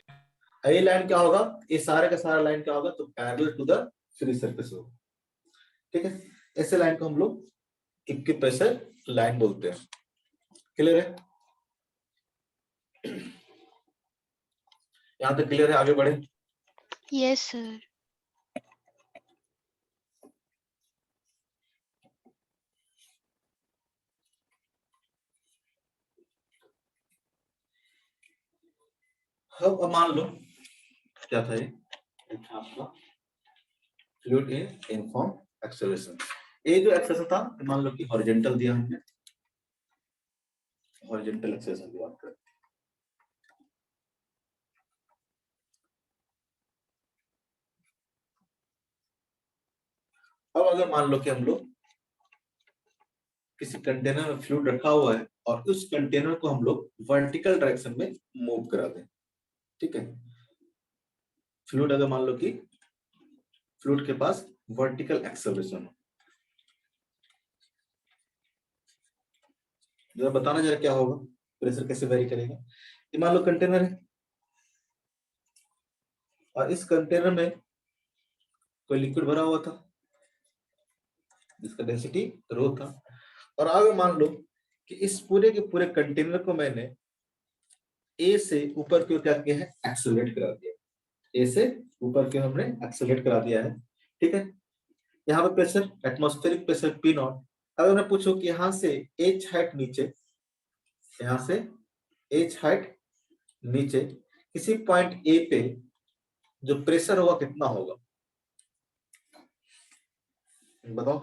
ये लाइन क्या होगा, ये सारे का सारा लाइन क्या होगा, तो parallel to the free surface होगा, ठीक है। ऐसे लाइन को हम लोग इक्विप्रेशर लाइन बोलते हैं। क्लियर है? यहां तक क्लियर है? आगे बढ़े। Yes sir. अब मान लो क्या था ये, आपका फ्लूइड इन यूनिफॉर्म एक्सेलरेशन। ये जो एक्सेलरेशन था, मान लो कि हॉरिजॉन्टल दिया हमने, हॉरिजॉन्टल एक्सेलरेशन की बात करते हैं। अब अगर मान लो कि हम लोग किसी कंटेनर में फ्लूइड रखा हुआ है और उस कंटेनर को हम लोग वर्टिकल डायरेक्शन में मूव करा दें, ठीक है। फ्लूइड अगर मान लो कि फ्लूइड के पास वर्टिकल एक्सेलरेशन हो, जरा बताना जरा क्या होगा, प्रेशर कैसे वेरी करेगा। ये मान लो कंटेनर है और इस कंटेनर में कोई लिक्विड भरा हुआ था जिसका डेंसिटी रो था, और अगर मान लो कि इस पूरे के पूरे कंटेनर को मैंने ए से ऊपर की ओर क्या किया है, एक्सेलरेट करा दिया, ए से ऊपर की ओर हमने एक्सेलरेट करा दिया है, ठीक है। यहाँ पे pressure atmospheric pressure P not. अगर मैं पूछूं कि यहाँ से एच हाइट नीचे, यहाँ से एच हाइट नीचे किसी पॉइंट ए पे जो प्रेशर होगा कितना होगा, बताओ,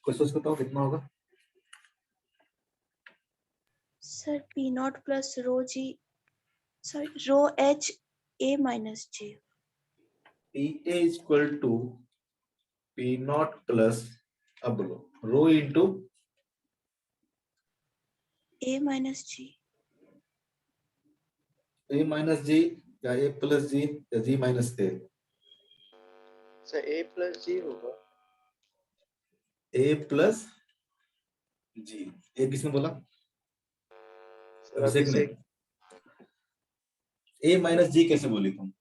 कोई सोच बताओ कितना होगा। Sir P naught plus rho G, sorry rho H A minus G. P A equal to P naught plus, अब बोलो, rho into A minus G. A minus G या ए प्लस जी या G minus A, sir A plus G होगा। A plus जी। ए किसने बोला, sir अभिषेक ने। अभिषेक। ए minus जी कैसे बोली तुम,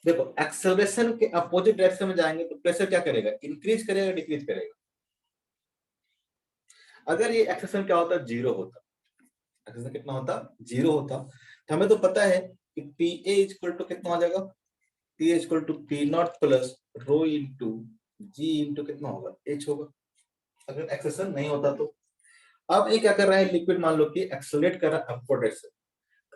देखो एक्सेलरेशन के अपोजिट डायरेक्शन में जाएंगे तो प्रेशर क्या करेगा, इंक्रीज करेगा डिक्रीज करेगा। अगर ये एक्सेलरेशन क्या होता, जीरो होता, एक्सेलरेशन कितना होता, जीरो होता, तो हमें तो पता है कि पी ए इक्वल टू कितना हो जाएगा, P A equal to P naught plus rho into G into कितना होगा, एच होगा, अगर एक्सेलेरेशन नहीं होता तो। अब ये क्या कर रहा है, लिक्विड मान लो कि एक्सेलरेट कर रहा है अपवर्ड डायरेक्शन,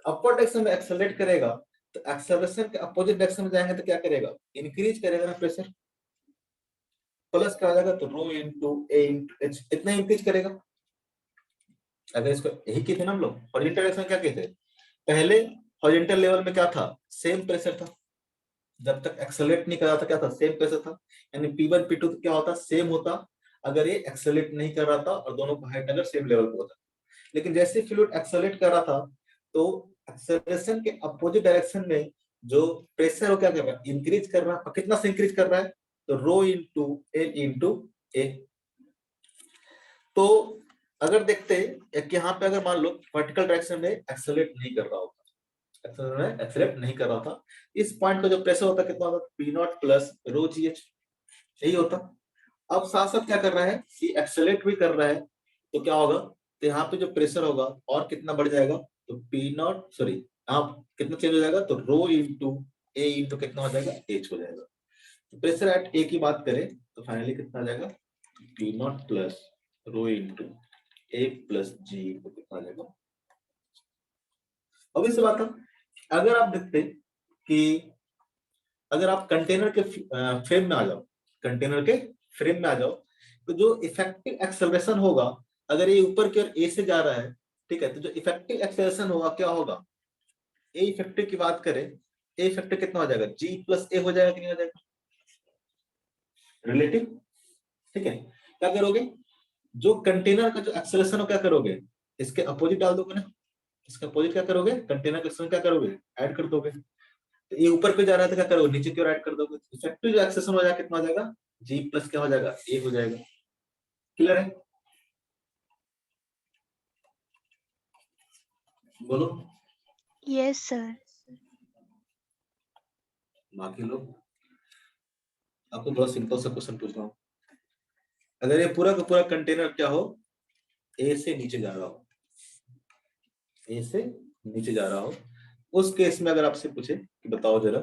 अपवर्ड डायरेक्शन में एक्सेलरेट करेगा तो एक्सेलरेशन के अपोजिट डायरेक्शन में जाएंगे तो क्या करेगा, इंक्रीज करेगा ना प्रेशर, प्लस क्या आ जाएगा, तो rho into A into H, इतना इंक्रीज करेगा। अगर इसको यही कहते हैं ना हम लोग, हॉरिजॉन्टल डायरेक्शन क्या कहते हैं, पहले हॉरिजॉन्टल लेवल में क्या था, सेम प्रेशर था, जब तक एक्सेलरेट नहीं कर रहा था क्या था, सेम प्रेशर था, यानी P1 P2 तो क्या होता, सेम होता, अगर ये एक्सेलरेट नहीं कर रहा था और दोनों का हाइट अगर सेम लेवल पे होता। लेकिन जैसे फ्लूइड एक्सेलरेट कर रहा था तो एक्सेलरेशन के अपोजिट डायरेक्शन में जो प्रेशर हो क्या कर रहा है, इंक्रीज कर रहा है, और कितना से इंक्रीज कर रहा है, तो रो इंटू एल इंटू ए। तो अगर देखते हैं कि यहाँ पे अगर मान लो वर्टिकल डायरेक्शन में एक्सेलरेट नहीं कर रहा होता, एक्सेलरेट नहीं कर रहा था, इस पॉइंट का जो प्रेशर होता कितना होता, पी नॉट प्लस रो जी एच, यही होता। अब साथ साथ क्या कर रहा है कि एक्सेलरेट भी कर रहा है, तो क्या होगा, तो यहाँ पे जो प्रेशर होगा और कितना बढ़ जाएगा, तो पी नॉट सॉरी यहाँ कितना चेंज हो जाएगा, तो रो इंटू ए इंटू कितना हो जाएगा, एच हो जाएगा। तो प्रेशर एट ए की बात करें तो फाइनली कितना आ जाएगा, P naught plus rho into A plus G into कितना आ जाएगा। अब इससे बात है, अगर आप देखते कि अगर आप कंटेनर के फ्रेम में आ जाओ, कंटेनर के फ्रेम में आ जाओ, तो जो इफेक्टिव एक्सेलरेशन होगा, अगर ये ऊपर की ओर ए से जा रहा है, ठीक है, तो जो इफेक्टिव एक्सेलरेशन होगा क्या होगा, ए इफेक्टिव की बात करें, ए इफेक्टिव कितना हो जाएगा, जी प्लस ए हो जाएगा कि नहीं हो जाएगा, रिलेटिव, ठीक है। क्या करोगे, जो कंटेनर का जो एक्सेलरेशन हो क्या करोगे, इसके अपोजिट डाल दोगे ना, इसका अपोजिट क्या करोगे, कंटेनर का एक्सेलरेशन क्या करोगे, ऐड कर दोगे। तो ये ऊपर पे जा रहा है तो क्या करोगे, नीचे की ओर ऐड कर दोगे, इफेक्टिव जो एक्सेलरेशन हो जाएगा कितना हो जाएगा, जी प्लस क्या हो जाएगा, ए हो जाएगा। क्लियर है, बोलो यस सर। बाकी लोग। आपको बहुत सिंपल सा क्वेश्चन पूछ रहा हूँ, अगर ये पूरा का पूरा कंटेनर क्या हो, ए से नीचे जा रहा हो, ए से नीचे जा रहा हो, उस केस में अगर आपसे पूछे कि बताओ जरा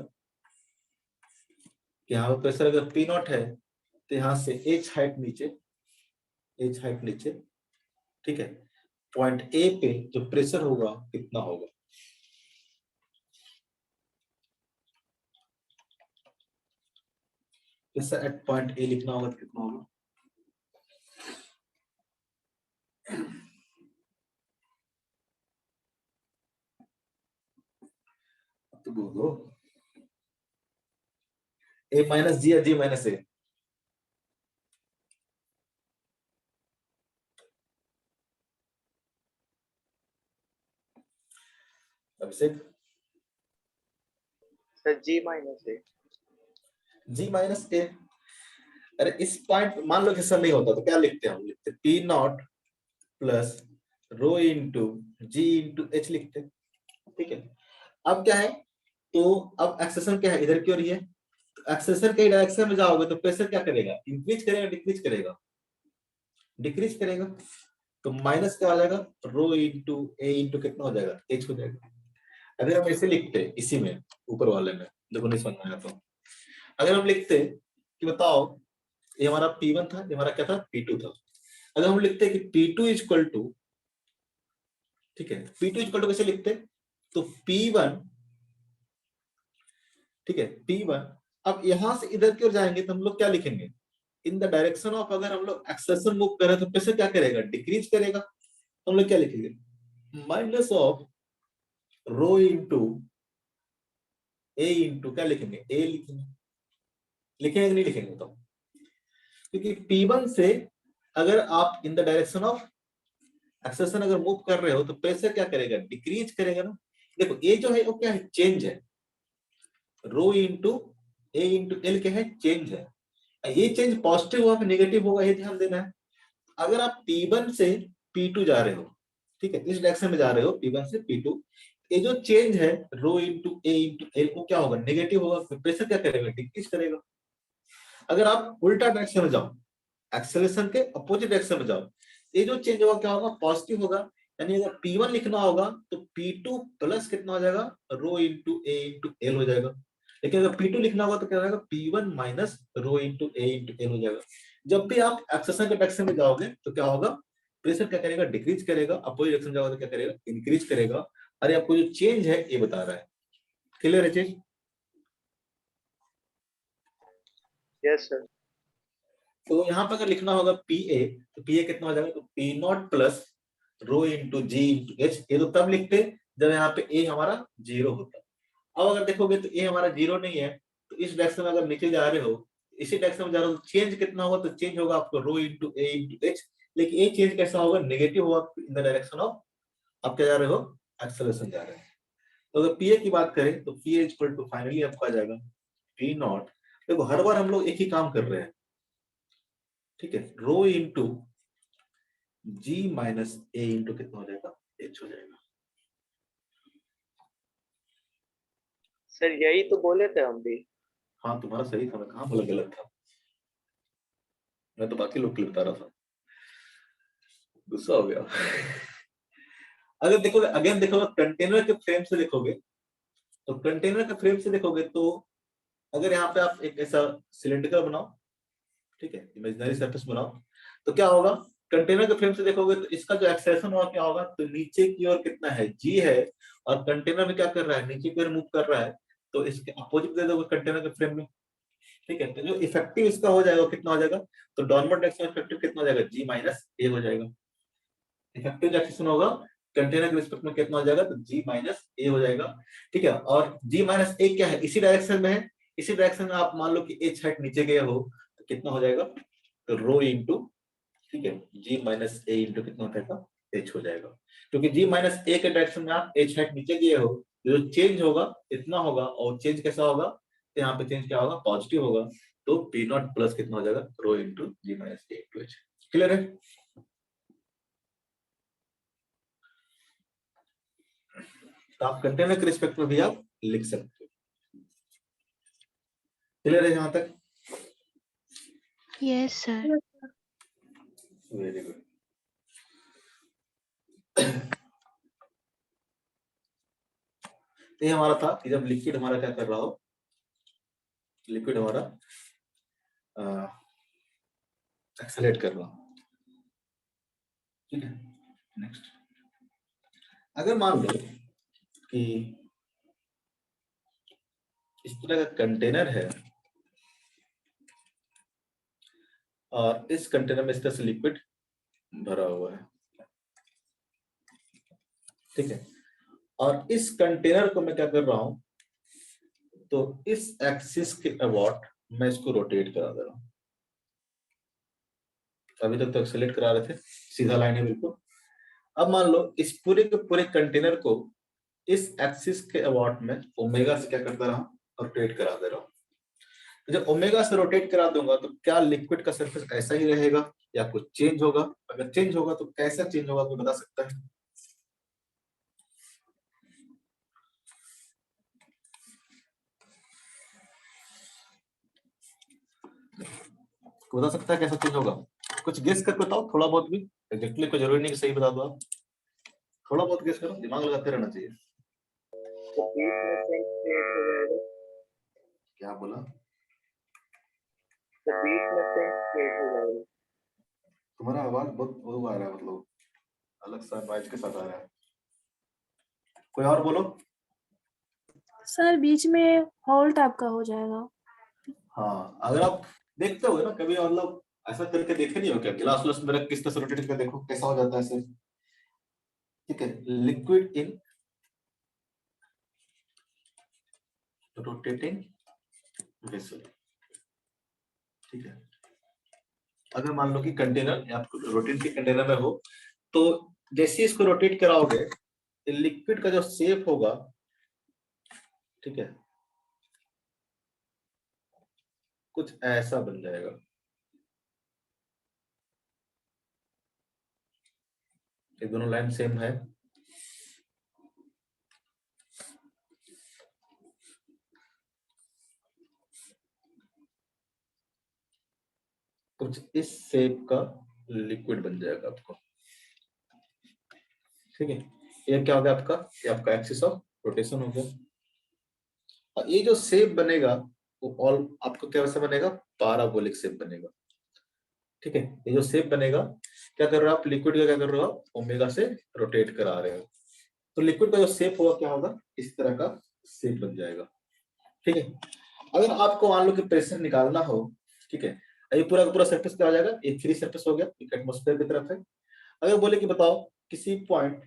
कि यहाँ पे प्रेशर अगर पी नॉट है तो यहाँ से एच हाइट नीचे, एच हाइट नीचे, ठीक है, पॉइंट ए पे जो प्रेशर होगा कितना होगा, प्रेशर एट पॉइंट ए लिखना होगा तो कितना होगा, तो बोलो, ए माइनस जी या जी माइनस ए, अभिषेक, सर जी माइनस ए। जी माइनस ए। अरे इस पॉइंट मान लो कि सर नहीं होता तो क्या लिखते हैं, हम लिखते P naught plus rho into G into H लिखते, ठीक है। अब क्या है, तो अब एक्सेशन क्या है, इधर की ओर ही है, तो एक्सेशन के डायरेक्शन में जाओगे तो प्रेशर क्या करेगा, इंक्रीज करेगा डिक्रीज करेगा, डिक्रीज करेगा, तो माइनस क्या आ जाएगा, रो इंटू ए इंटू कितना हो जाएगा, एच हो जाएगा। अगर हम ऐसे लिखते इसी में ऊपर वाले में, देखो नहीं समझ में आया तो, अगर हम लिखते कि बताओ ये हमारा P1 था, ये हमारा क्या था, P2 था, अगर हम लिखते कि P2 इक्वल टू, ठीक है, P2 इक्वल टू कैसे लिखते, तो P1, ठीक है, P1, अब यहां से इधर की ओर जाएंगे तो हम लोग क्या लिखेंगे, इन द डायरेक्शन ऑफ, अगर हम लोग एक्सेलरेशन मूव कर रहे हैं तो प्रेशर क्या करेगा, डिक्रीज करेगा, तो हम लोग क्या लिखेंगे, minus of rho into A into क्या लिखेंगे, ए लिखेंगे, लिखेंगे कि नहीं लिखेंगे तो, क्योंकि P1 से अगर आप in the direction of acceleration अगर मूव कर रहे हो तो प्रेशर क्या करेगा, डिक्रीज करेगा ना। देखो ये जो है वो क्या है, चेंज है, रो इंटू ए इंटू एल क्या है, चेंज है, ये चेंज पॉजिटिव होगा नेगेटिव होगा, ये ध्यान देना है। अगर आप P1 से P2 जा रहे हो, ठीक है, इस डायरेक्शन में जा रहे हो P1 से P2, ये जो चेंज है रो इंटू ए इंटू एल वो क्या होगा, नेगेटिव होगा, प्रेशर क्या करेगा, डिक्रीज करेगा। अगर आप उल्टा डायरेक्शन में जाओ, एक्सेलरेशन के अपोजिट डायरेक्शन में जाओ, ये जो चेंज होगा क्या होगा, पॉजिटिव होगा, यानी अगर P1 लिखना होगा तो P2 प्लस कितना हो जाएगा, रो इंटू ए इंटू एल हो जाएगा। लेकिन अगर P2 लिखना होगा तो क्या हो जाएगा, P1 minus rho into A into N हो जाएगा। जब भी आप एक्सेशन के डायरेक्शन में जाओगे तो क्या होगा, प्रेशर क्या करेगा, डिक्रीज करेगा, अपोजिट डायरेक्शन जाओगे तो क्या करेगा, इंक्रीज करेगा। अरे आपको जो चेंज है ये बता रहा है। क्लियर है चीज? Yes sir. तो यहाँ पर अगर लिखना होगा पी ए, तो पी ए कितना हो जाएगा, तो P naught plus rho into G into H. ये तो तब लिखते जब यहाँ पे ए हमारा 0 होता। अब अगर देखोगे तो ए हमारा 0 नहीं है, तो इस डायरेक्शन में अगर नीचे जा रहे हो, इसी डायरेक्शन में जा रहे हो, तो चेंज कितना होगा, तो चेंज होगा आपको रो इंटू ए इंटू एच। लेकिन ये चेंज कैसा होगा, नेगेटिव होगा इन द डायरेक्शन ऑफ आप क्या जा रहे हो, एक्सेलरेशन जा रहे हैं। तो अगर पीए की बात करें तो पी इक्वल टू फाइनली आपको आ जाएगा पी नॉट। देखो हर बार हम लोग एक ही काम कर रहे हैं, ठीक है, रो इंटू जी माइनस ए इंटू कितना हो जाएगा, एच हो जाएगा। सर यही तो बोले थे हम भी। हाँ तुम्हारा सही था, मैं कहाँ बोला गलत था, मैं तो बाकी लोग के लिए बता रहा था, गुस्सा हो गया। अगर देखोगे अगेन देखोगे कंटेनर के फ्रेम से देखोगे, तो कंटेनर के फ्रेम से देखोगे तो अगर यहाँ पे आप एक ऐसा सिलेंडर बनाओ, ठीक है, इमेजिनरी सरफेस बनाओ, तो क्या होगा, कंटेनर के फ्रेम से देखोगे तो इसका जो एक्सेलेरेशन होगा क्या होगा, तो नीचे की ओर कितना है, जी है, और कंटेनर में क्या कर रहा है, नीचे की ओर मूव कर रहा है, तो इसके अपोजिट दे दोगे कंटेनर के फ्रेम में, ठीक है। तो जो इफेक्टिव इसका हो जाएगा कितना हो जाएगा, तो डाउनवर्ड डायरेक्शन इफेक्टिव कितना हो जाएगा, जी माइनस ए हो जाएगा। इफेक्टिव एक्सेशन होगा कंटेनर के रिस्पेक्ट में कितना हो जाएगा, तो जी माइनस ए हो जाएगा, ठीक है। और जी माइनस ए क्या है, इसी डायरेक्शन में है, इसी डायरेक्शन में आप मान लो कि एच हाइट नीचे गए हो, तो कितना हो जाएगा, तो रो इंटू, ठीक है, जी माइनस ए इंटू कितना हो जाएगा, एच हो जाएगा। क्योंकि जी माइनस ए के डायरेक्शन में आप एच हाइट नीचे गए हो, जो चेंज होगा इतना होगा, और चेंज कैसा होगा, तो यहाँ पे चेंज क्या होगा, पॉजिटिव होगा। तो पी नॉट प्लस कितना हो जाएगा, रो इंटू जी माइनस ए इंटू एच। क्लियर है? तो आप कंटेनर के रिस्पेक्ट में भी आप लिख सकते हो। क्लियर है यहाँ तक? Yes sir. Very good. ये हमारा था कि जब लिक्विड हमारा क्या कर रहा हो, लिक्विड हमारा एक्सेलरेट कर रहा हो, ठीक है। नेक्स्ट, अगर मान लो कि इस तरह का कंटेनर है और इस कंटेनर में इस तरह से लिक्विड भरा हुआ है, ठीक है, और इस कंटेनर को मैं क्या कर रहा हूं, तो इस एक्सिस के अबाउट मैं इसको रोटेट करा दे रहा हूं। अभी तक तो एक्सेलरेट करा रहे थे, सीधा लाइन है बिल्कुल। अब मान लो इस पूरे के पूरे कंटेनर को इस एक्सिस के अबाउट में ओमेगा से क्या करता रहा, रोटेट करा दे रहा हूं। जब ओमेगा से रोटेट करा दूंगा तो क्या लिक्विड का सरफेस ऐसा ही रहेगा या कुछ चेंज होगा? अगर चेंज होगा तो कैसा चेंज होगा, तो बता सकता है? बता सकता है कैसा चेंज होगा? कुछ गेस कर बताओ, थोड़ा बहुत भी, एग्जैक्टली कोई जरूरी नहीं कि सही बता दो आप, थोड़ा बहुत गेस करो, दिमाग लगाते रहना चाहिए। तो बीच में सेंस क्रिएट हो जाएगा। क्या बोला? तो बीच में सेंस क्रिएट हो जाएगा। तुम्हारा आवाज बहुत वो आ रहा है, मतलब अलग सा नॉइज के साथ आ रहा है। कोई और बोलो। सर बीच में हॉल टाइप का हो जाएगा। हाँ, अगर आप देखते हो ना कभी, मतलब ऐसा करके देखे नहीं हो क्या, गिलास उलास में रख किस तरह से रोटेट करके देखो कैसा हो जाता है ऐसे, ठीक है, लिक्विड इन रोटेटिंग वेसल, ठीक है। अगर मान लो कि कंटेनर आप रोटेट के कंटेनर में हो, तो जैसे इसको रोटेट कराओगे लिक्विड का जो शेप होगा, ठीक है, कुछ ऐसा बन जाएगा। ये दोनों लाइन सेम है, कुछ इस शेप का लिक्विड बन जाएगा आपको, ठीक है। ये क्या हो गया आपका, ये आपका एक्सिस ऑफ रोटेशन हो गया। और ये जो शेप बनेगा वो ऑल आपको क्या वैसे बनेगा, पाराबोलिक शेप बनेगा। ठीक है, ये जो शेप बनेगा, क्या कर रहे हो आप, लिक्विड का क्या कर रहे हो आप, ओमेगा से रोटेट करा रहे हो, तो लिक्विड का जो शेप होगा क्या होगा, इस तरह का शेप बन जाएगा। ठीक है, अगर आपको मान लो कि प्रेशर निकालना हो, ठीक है, ये पूरा का पूरा सरफेस क्या हो जाएगा, ये फ्री सरफेस हो गया, एक एटमॉस्फेयर की तरफ है। अगर बोले कि बताओ किसी पॉइंट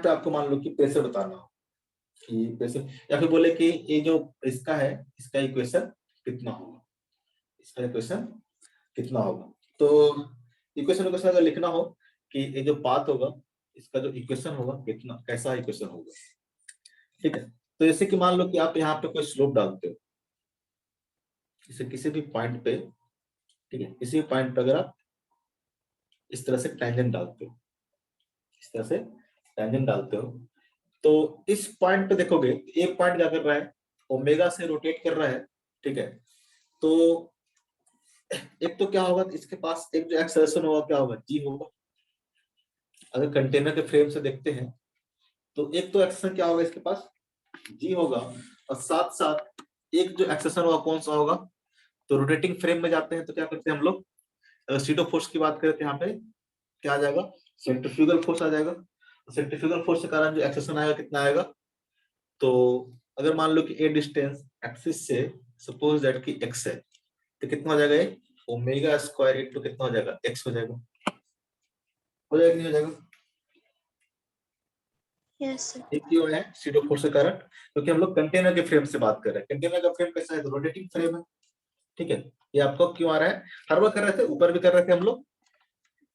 पे आपको मान लो कि प्रेशर बताना हो कि प्रेशर, या फिर बोले कि ये जो इसका है, इसका इक्वेशन कितना होगा, इसका इक्वेशन कितना होगा, तो इक्वेशन अगर लिखना हो कि ये जो पाथ होगा इसका जो इक्वेशन होगा कितना, कैसा इक्वेशन होगा। ठीक है, तो जैसे कि मान लो कि आप यहाँ पे कोई स्लोप डालते हो, इसे किसी भी पॉइंट पे, ठीक है, किसी भी पॉइंट पे अगर आप इस तरह से टैंजेंट डालते हो, इस तरह से टैंजेंट डालते हो, तो इस पॉइंट पे देखोगे एक पॉइंट क्या कर रहा है, ओमेगा से रोटेट कर रहा है। ठीक है, तो एक तो क्या होगा, इसके पास एक जो एक्सेलरेशन होगा क्या होगा, जी होगा। अगर कंटेनर के फ्रेम से देखते हैं तो एक तो एक्सेलरेशन क्या होगा, इसके पास जी होगा, और साथ साथ एक जो एक्सेलरेशन होगा कौन सा होगा, तो रोटेटिंग फ्रेम में जाते हैं तो क्या करते हैं हम लोग, अगर सीडो फोर्स की बात करें तो यहाँ पे क्या आ जाएगा, सेंट्रीफ्यूगल फोर्स आ जाएगा। सेंट्रीफ्यूगल फोर्स के कारण जो एक्सेलरेशन आएगा कितना आएगा, तो अगर मान लो कि ए डिस्टेंस एक्सिस से सपोज दैट कि एक्स है, तो कितना हो जाएगा, ये ओमेगा स्क्वायर इनटू कितना हो जाएगा, एक्स हो जाएगा, हो जाएगा नहीं हो जाएगा। Yes sir. एक क्यों है, सीडो फोर्स के कारण, क्योंकि हम लोग कंटेनर के फ्रेम से बात कर रहे हैं, कंटेनर का फ्रेम कैसा है, रोटेटिंग फ्रेम है। ठीक है, ये आपको क्यों आ रहा है, हर बार कर रहे थे, ऊपर भी कर रहे थे हम लोग,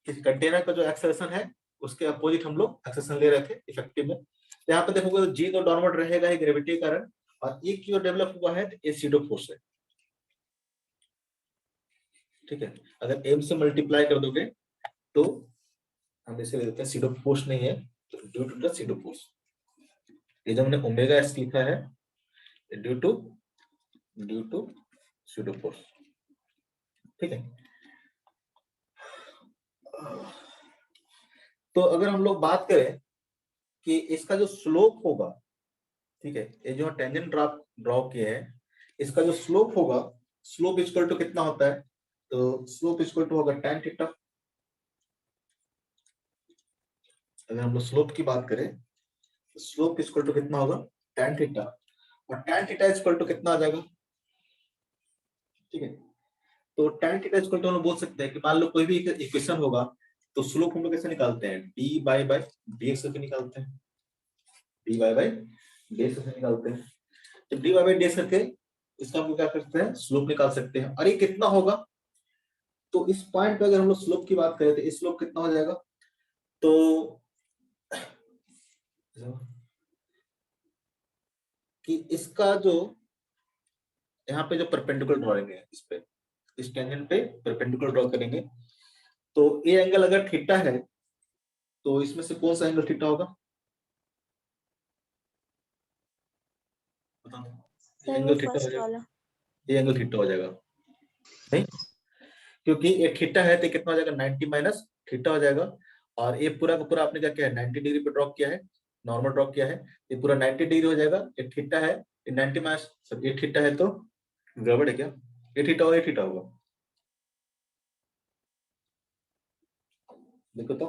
इस कंटेनर का जो एक्सेलरेशन है उसके अपोजिट हम लोग एक्सेलरेशन ले रहे थे इफेक्टिव में। तो यहाँ पे देखोगे तो जी तो डाउनवर्ड रहेगा ही ग्रेविटी के कारण, और एक की ओर डेवलप हुआ है ये सीडो फोर्स है। ठीक है, अगर एम से मल्टीप्लाई कर दोगे तो हम इसे ले लेते हैं, सीडो फोर्स नहीं है तो due to the pseudo force, ये जो हमने ओमेगा एस लिखा है ड्यू टू सीडो फोर्स। ठीक है, तो अगर हम लोग बात करें कि इसका जो स्लोप होगा, ठीक है, ये जो टेंजेंट ड्रॉ किए हैं, इसका जो स्लोप होगा, स्लोप इक्वल टू कितना होता है, तो स्लोप इक्वल टू होगा tan थीटा। अगर हम लोग स्लोप की बात करें तो स्लोप इक्वल टू कितना होगा, tan थीटा, और tan थीटा इक्वल टू कितना आ जाएगा। ठीक है, तो tan थीटा इक्वल टू हम लोग बोल सकते हैं कि मान लो कोई भी इक्वेशन होगा तो स्लोप हम लोग कैसे निकालते हैं, डी बाई बाई dx करके निकालते हैं, डी बाई बाई dx करके निकालते हैं। तो डी बाई बाई dx करके इसका हम लोग क्या करते हैं, स्लोप निकाल सकते हैं, और ये कितना होगा, तो इस पॉइंट पे अगर हम लोग स्लोप की बात करें तो इस स्लोप कितना हो जाएगा, तो कि इसका जो यहाँ पे जो परपेंडिकुलर ड्रॉइंग है, इस पे इस टेंजेंट पे परपेंडिकुलर ड्रॉ करेंगे, तो ये एंगल अगर थीटा है तो इसमें से कौन सा एंगल थीटा होगा, बताओ। ये सर वो एंगल थीटा हो फर्स्ट जाएगा, वाला। ये एंगल थीटा हो जाएगा, नहीं, क्योंकि ये थीटा है तो कितना हो जाएगा, 90 माइनस थीटा हो जाएगा, और ये पूरा का पूरा आपने क्या किया है, 90 डिग्री पे ड्रॉप किया है, नॉर्मल ड्रॉप किया है, ये पूरा 90 डिग्री हो जाएगा। ये थीटा है, ये 90 माइनस, सब ये थीटा है तो गड़बड़ है क्या, ये थीटा होगा, ये थीटा होगा, देखो तो,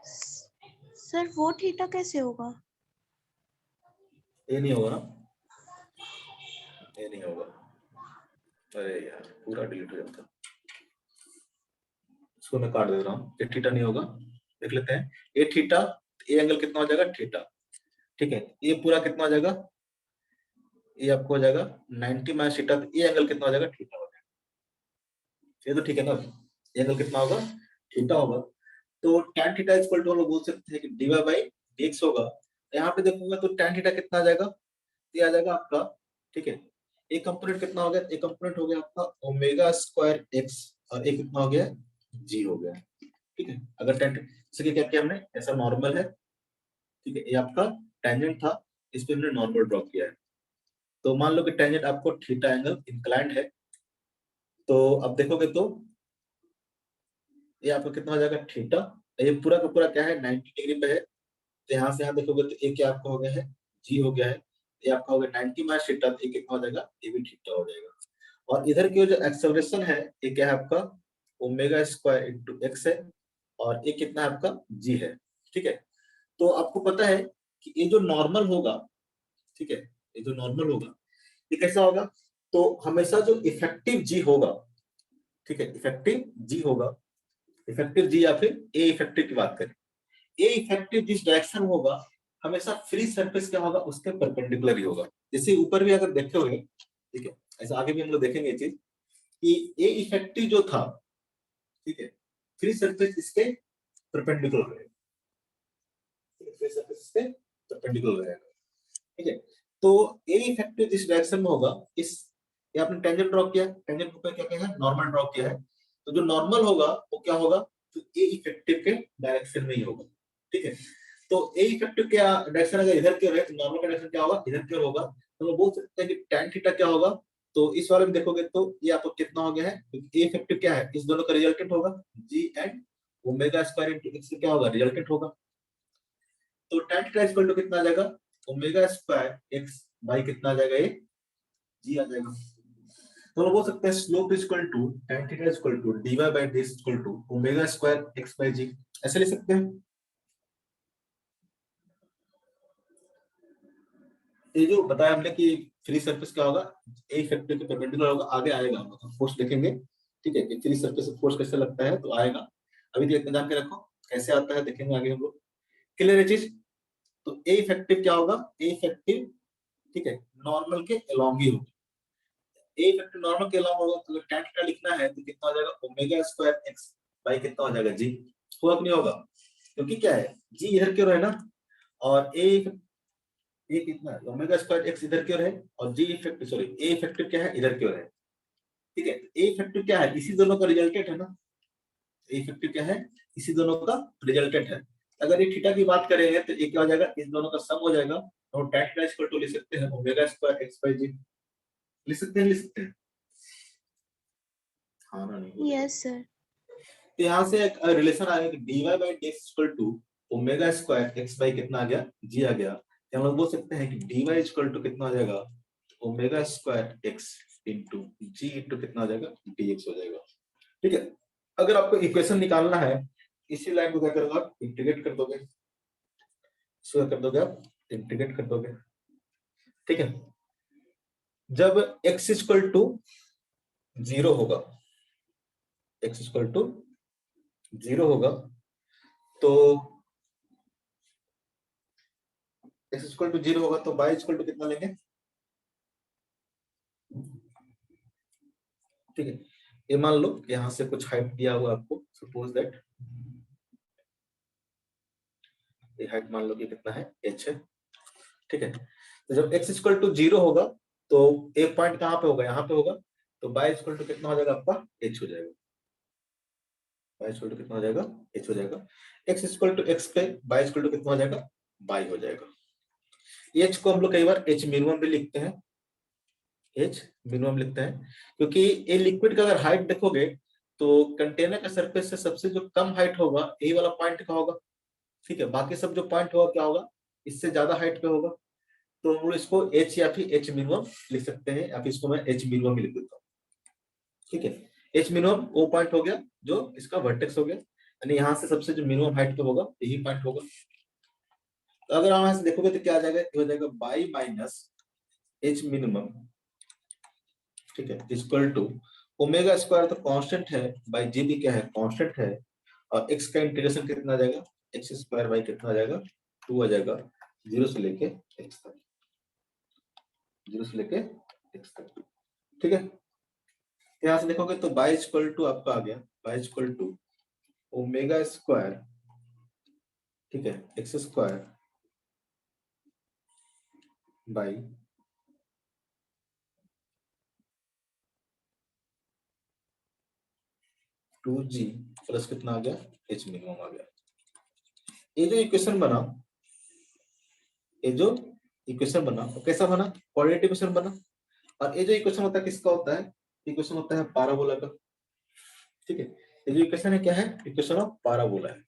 सर वो थीटा कैसे होगा? ये नहीं होगा ना, ये नहीं होगा, अरे यार पूरा डिलीट हो जाता, इसको मैं काट दे रहा हूँ, ये थीटा नहीं होगा, देख लेते हैं, ये थीटा, ये एंगल कितना हो जाएगा, थीटा। ठीक है, ये पूरा कितना हो जाएगा, ये आपको हो जाएगा 90 माइनस थीटा, तो ये एंगल कितना हो जाएगा, थीटा हो जाएगा, ये तो ठीक है ना, ये एंगल कितना होगा, थीटा होगा। तो tan थीटा इक्वल टू हम लोग बोल सकते हैं कि dy बाई dx होगा, यहाँ पे देखूंगा तो tan थीटा कितना आ जाएगा, ये आ जाएगा आपका, ठीक है, एक कंपोनेंट कितना हो गया, एक कंपोनेंट हो गया आपका ओमेगा स्क्वायर x, और एक कितना हो गया, g हो गया। ठीक है, अगर tan जैसे कि क्या किया हमने, ऐसा नॉर्मल है, ठीक है, ये आपका टेंजेंट था, इस पे हमने नॉर्मल ड्रॉ किया है, तो मान लो कि टेंजेंट आपको थीटा एंगल इंक्लाइंड है, तो अब देखोगे तो ये आपका कितना हो जाएगा, थीटा, ये पूरा का पूरा क्या है, 90 डिग्री पे है, तो यहाँ से यहाँ देखोगे तो ए क्या आपका हो गया है, जी हो गया है। ये आपका हो गया 90 माइनस थीटा, तो ये कितना हो जाएगा, ये भी थीटा हो जाएगा। और इधर की जो एक्सेलरेशन है ये क्या है आपका, ओमेगा स्क्वायर इंटू एक्स है, और ये कितना है आपका, जी है। ठीक है, तो आपको पता है कि ये जो नॉर्मल होगा, ठीक है, ये जो नॉर्मल होगा ये कैसा होगा, तो हमेशा जो इफेक्टिव जी होगा, ठीक है, इफेक्टिव जी होगा, इफेक्टिव जी या फिर ए इफेक्टिव की बात करें, ए इफेक्टिव जिस डायरेक्शन होगा हमेशा फ्री सरफेस क्या होगा, उसके परपेंडिकुलर ही होगा। जैसे ऊपर भी अगर देखे हुए, ठीक है, ऐसा आगे भी हम लोग देखेंगे ये चीज कि ए इफेक्टिव जो था, ठीक है, फ्री सरफेस इसके परपेंडिकुलर रहेगा, फ्री सरफेस इसके परपेंडिकुलर रहेगा। ठीक है, तो ए इफेक्टिव जिस डायरेक्शन में होगा, इस ये आपने टेंजेंट ड्रॉ किया, टेंजेंट को क्या कहते हैं, नॉर्मल ड्रॉ किया है, तो जो नॉर्मल होगा वो क्या होगा, तो ए इफेक्टिव के डायरेक्शन में ही होगा। ठीक है, तो ए इफेक्टिव क्या डायरेक्शन अगर इधर की ओर है तो नॉर्मल का डायरेक्शन क्या होगा, इधर की ओर होगा। तो हम बोल सकते हैं कि tan थीटा क्या होगा, तो इस वाले में देखोगे तो ये आपको कितना हो गया है, ए इफेक्टिव क्या है, इस दोनों का रिजल्टेंट होगा, G and omega square into X क्या होगा, रिजल्टेंट होगा। तो tan थीटा इक्वल टू कितना आ जाएगा, ओमेगा स्क्वायर एक्स बाई कितना आ जाएगा, ये जी आ जाएगा। तो हम बोल सकते हैं slope equal to tan theta equal to dy by ds equal to omega square x by g, ऐसे लिख सकते हैं। ये जो बताया हमने कि फ्री सरफेस क्या होगा, ए इफेक्टिव के परपेंडिकुलर होगा, आगे आएगा हम लोग फोर्स देखेंगे। ठीक है, कि फ्री सरफेस पे फोर्स कैसे लगता है तो आएगा, अभी तो इतना जान के रखो कैसे आता है, देखेंगे आगे हम लोग। क्लियर है चीज, तो ए इफेक्टिव क्या होगा, ए इफेक्टिव, ठीक है, नॉर्मल के अलोंग ही होगा। ए इफेक्टिव नॉर्मल के अलोंग होगा, तो tan थीटा लिखना है तो कितना हो जाएगा, ओमेगा स्क्वायर एक्स बाई कितना हो जाएगा, जी। होगा कि नहीं होगा, क्योंकि क्या है, जी इधर क्यों है ना, और ए ये कितना है, ओमेगा स्क्वायर एक्स इधर की ओर है, और जी इफेक्टिव सॉरी ए इफेक्टिव क्या है, इधर की ओर है। ठीक है, ए इफेक्टिव क्या है, इसी दोनों का रिजल्टेंट है ना, ए इफेक्टिव क्या है, इसी दोनों का रिजल्टेंट है। अगर ये थीटा की बात करेंगे तो ये क्या हो जाएगा, इस दोनों का सम हो जाएगा, तो tan थीटा इक्वल टू लिख सकते हैं ओमेगा स्क्वायर एक्स बाय जी, लिख सकते हैं, लिख सकते हैं। हाँ ना, नहीं यस सर। तो यहाँ से एक रिलेशन आ गया कि dy by dx equal to omega square X by कितना आ गया, जी आ गया। तो हम लोग बोल सकते हैं कि dy इक्वल टू कितना आ जाएगा, omega square x into G into कितना आ जाएगा, dx हो जाएगा। ठीक है, अगर आपको इक्वेशन निकालना है इसी लाइन को क्या करोगे आप, इंटीग्रेट कर दोगे, इसको क्या कर दोगे आप, इंटीग्रेट कर दोगे। ठीक है, जब x इक्वल टू 0 होगा, x इक्वल टू 0 होगा, तो x इक्वल टू 0 होगा तो y इक्वल टू कितना लेंगे। ठीक है, ये मान लो यहाँ से कुछ हाइट दिया हुआ आपको, सपोज दैट ये हाइट मान लो कि कितना है, h है। ठीक है, तो जब x इक्वल टू 0 होगा तो एक पॉइंट कहाँ पे होगा, यहाँ पे होगा, तो y इक्वल टू कितना हो जाएगा आपका, h हो जाएगा। y इक्वल टू कितना हो जाएगा, h हो जाएगा। x इक्वल टू x पे y इक्वल टू कितना हो जाएगा, y हो जाएगा। h को हम लोग कई बार h मिनिमम भी लिखते हैं, h मिनिमम लिखते हैं, क्योंकि ये लिक्विड का अगर हाइट देखोगे तो कंटेनर का सरफेस से सबसे जो कम हाइट होगा यही वाला पॉइंट का होगा। ठीक है, बाकी सब जो पॉइंट होगा क्या होगा, इससे ज्यादा हाइट पे होगा। तो हम लोग इसको h या फिर h मिनिमम लिख सकते हैं, या फिर इसको मैं h मिनिमम ही लिख देता हूँ। ठीक है, h मिनिमम वो पॉइंट हो गया जो इसका वर्टेक्स हो गया, यानी यहाँ से सबसे जो मिनिमम हाइट पे होगा यही पॉइंट होगा। तो अगर हम यहाँ से देखोगे तो क्या आ जाएगा, हो जाएगा बाई माइनस h मिनिमम, ठीक है, इक्वल टू ओमेगा स्क्वायर तो कांस्टेंट है, बाई जी भी क्या है, कांस्टेंट है, और x का इंटीग्रेशन कितना आ जाएगा, एक्स स्क्वायर बाई कितना आ जाएगा, 2 आ जाएगा, 0 से लेके x तक, 0 से लेके x तक। ठीक है, यहाँ से देखोगे तो y इक्वल टू आपका आ गया, y equal to omega square, ठीक है, x square by 2g plus कितना आ गया, h मिनिमम आ गया। ये जो इक्वेशन बना, ये जो इक्वेशन बना वो कैसा बना, कोऑर्डिनेट इक्वेशन बना। और ये जो इक्वेशन होता है किसका होता है, इक्वेशन होता है पाराबोला का। ठीक है, ये जो इक्वेशन है क्या है, इक्वेशन ऑफ पाराबोला है।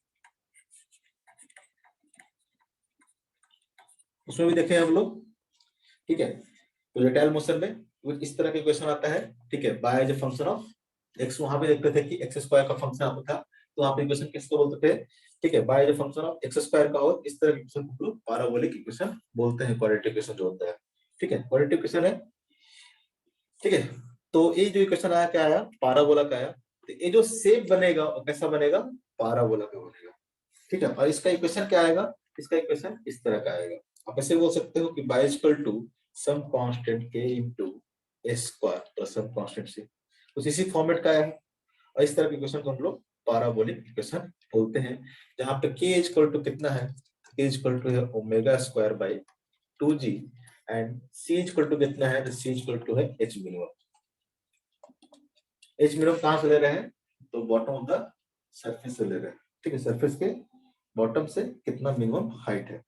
उसमें भी देखे हम लोग, ठीक है। प्रोजेक्टाइल मोशन में कुछ इस तरह के क्वेश्चन आता है, ठीक है, by as a function of X, वहां पे देखते थे कि एक्स स्क्वायर का फंक्शन आता था, तो वहां पे इक्वेशन किसको बोलते थे, ठीक है, by as a function of X square का, और इस तरह के इक्वेशन को पैराबोलिक इक्वेशन बोलते हैं, क्वाड्रेटिक इक्वेशन जो होता है, ठीक है, क्वाड्रेटिक इक्वेशन है, ठीक है। तो ये जो इक्वेशन आया क्या आया, पैराबोला का आया। तो ये जो शेप बनेगा वो कैसा बनेगा, पैराबोला का बनेगा, ठीक है। और इसका इक्वेशन क्या आएगा, इसका इक्वेशन इस तरह का आएगा। आप ऐसे बोल सकते हो कि y equal to some constant k into s square plus some constant c, कुछ इसी फॉर्मेट का है। और इस तरह के इक्वेशन को हम लोग पैराबोलिक इक्वेशन बोलते हैं, जहां पे k इक्वल टू कितना है, k इक्वल टू है omega square by 2g, and c equal to कितना है, c इक्वल टू है h मिनिमम। h मिनिमम कहां से ले रहे हैं, तो बॉटम ऑफ द सरफेस से ले रहे हैं, ठीक है, सरफेस के बॉटम से कितना मिनिमम हाइट है,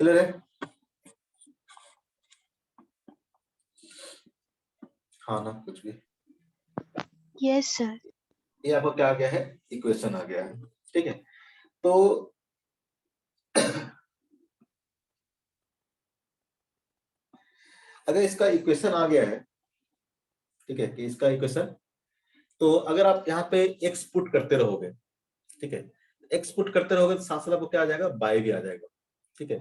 क्लियर है। हाँ ना, कुछ भी, यस सर। ये आपको क्या आ गया है, इक्वेशन आ गया है, ठीक है। तो अगर इसका इक्वेशन आ गया है, ठीक है, कि इसका इक्वेशन, तो अगर आप यहाँ पे x पुट करते रहोगे, ठीक है, x पुट करते रहोगे तो साथ साथ आपको क्या आ जाएगा, y भी आ जाएगा, ठीक है।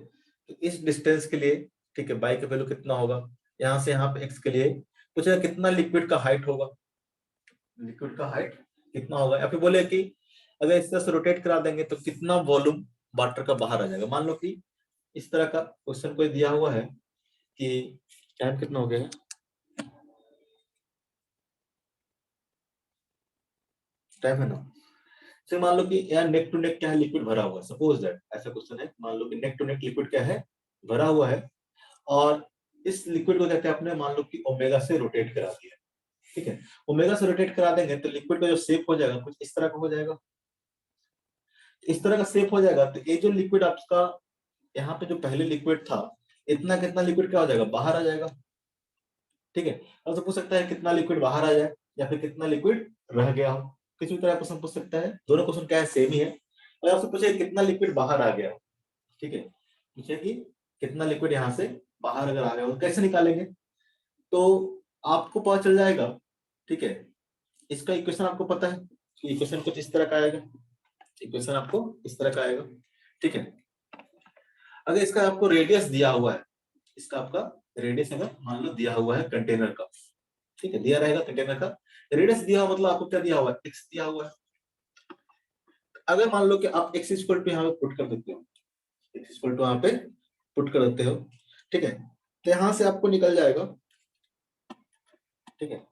तो इस डिस्टेंस के लिए, ठीक है, y का वैल्यू कितना होगा, यहाँ से यहाँ पे x के लिए पूछेगा कितना लिक्विड का हाइट होगा, लिक्विड का हाइट कितना होगा, या फिर बोले कि अगर इस तरह से रोटेट करा देंगे तो कितना वॉल्यूम वाटर का बाहर आ जाएगा। मान लो कि इस तरह का क्वेश्चन कोई दिया हुआ है कि टाइम कितना हो गया है, टाइम है ना, तो मान लो कि यार नेक टू नेक क्या है, लिक्विड भरा हुआ है, सपोज दैट ऐसा क्वेश्चन है, मान लो कि नेक टू नेक लिक्विड क्या है, भरा हुआ है, और इस लिक्विड को कहते हैं आपने मान लो कि ओमेगा से रोटेट करा दिया, ठीक है, ओमेगा से रोटेट करा देंगे तो लिक्विड का जो शेप हो जाएगा कुछ इस तरह का हो जाएगा, इस तरह का शेप हो जाएगा। तो ये जो लिक्विड आपका यहाँ पे जो पहले लिक्विड था, इतना कितना लिक्विड क्या हो जाएगा, बाहर आ जाएगा, ठीक है। और तो पूछ सकता है कितना लिक्विड बाहर आ जाए, या फिर कितना लिक्विड रह गया हो, किसी भी तरह क्वेश्चन पूछ सकता है, दोनों क्वेश्चन क्या है, सेम ही है। और आपसे पूछे कितना लिक्विड बाहर आ गया, ठीक है, पूछे कि कितना लिक्विड यहाँ से बाहर अगर आ गया हो, कैसे निकालेंगे, तो आपको पता चल जाएगा, ठीक है। इसका इक्वेशन आपको पता है, इक्वेशन कुछ इस तरह का आएगा, इक्वेशन आपको इस तरह का आएगा, ठीक है। अगर इसका आपको रेडियस दिया हुआ है, इसका आपका रेडियस अगर मान लो दिया हुआ है कंटेनर का, ठीक है, दिया रहेगा कंटेनर का रेडियस दिया हुआ, मतलब आपको क्या दिया हुआ है, एक्स दिया हुआ है। अगर मान लो कि आप एक्स इक्वल टू यहाँ पे पुट कर देते हो, एक्स इक्वल टू यहाँ पे पुट कर देते हो, ठीक है, तो यहाँ से आपको निकल जाएगा, ठीक है,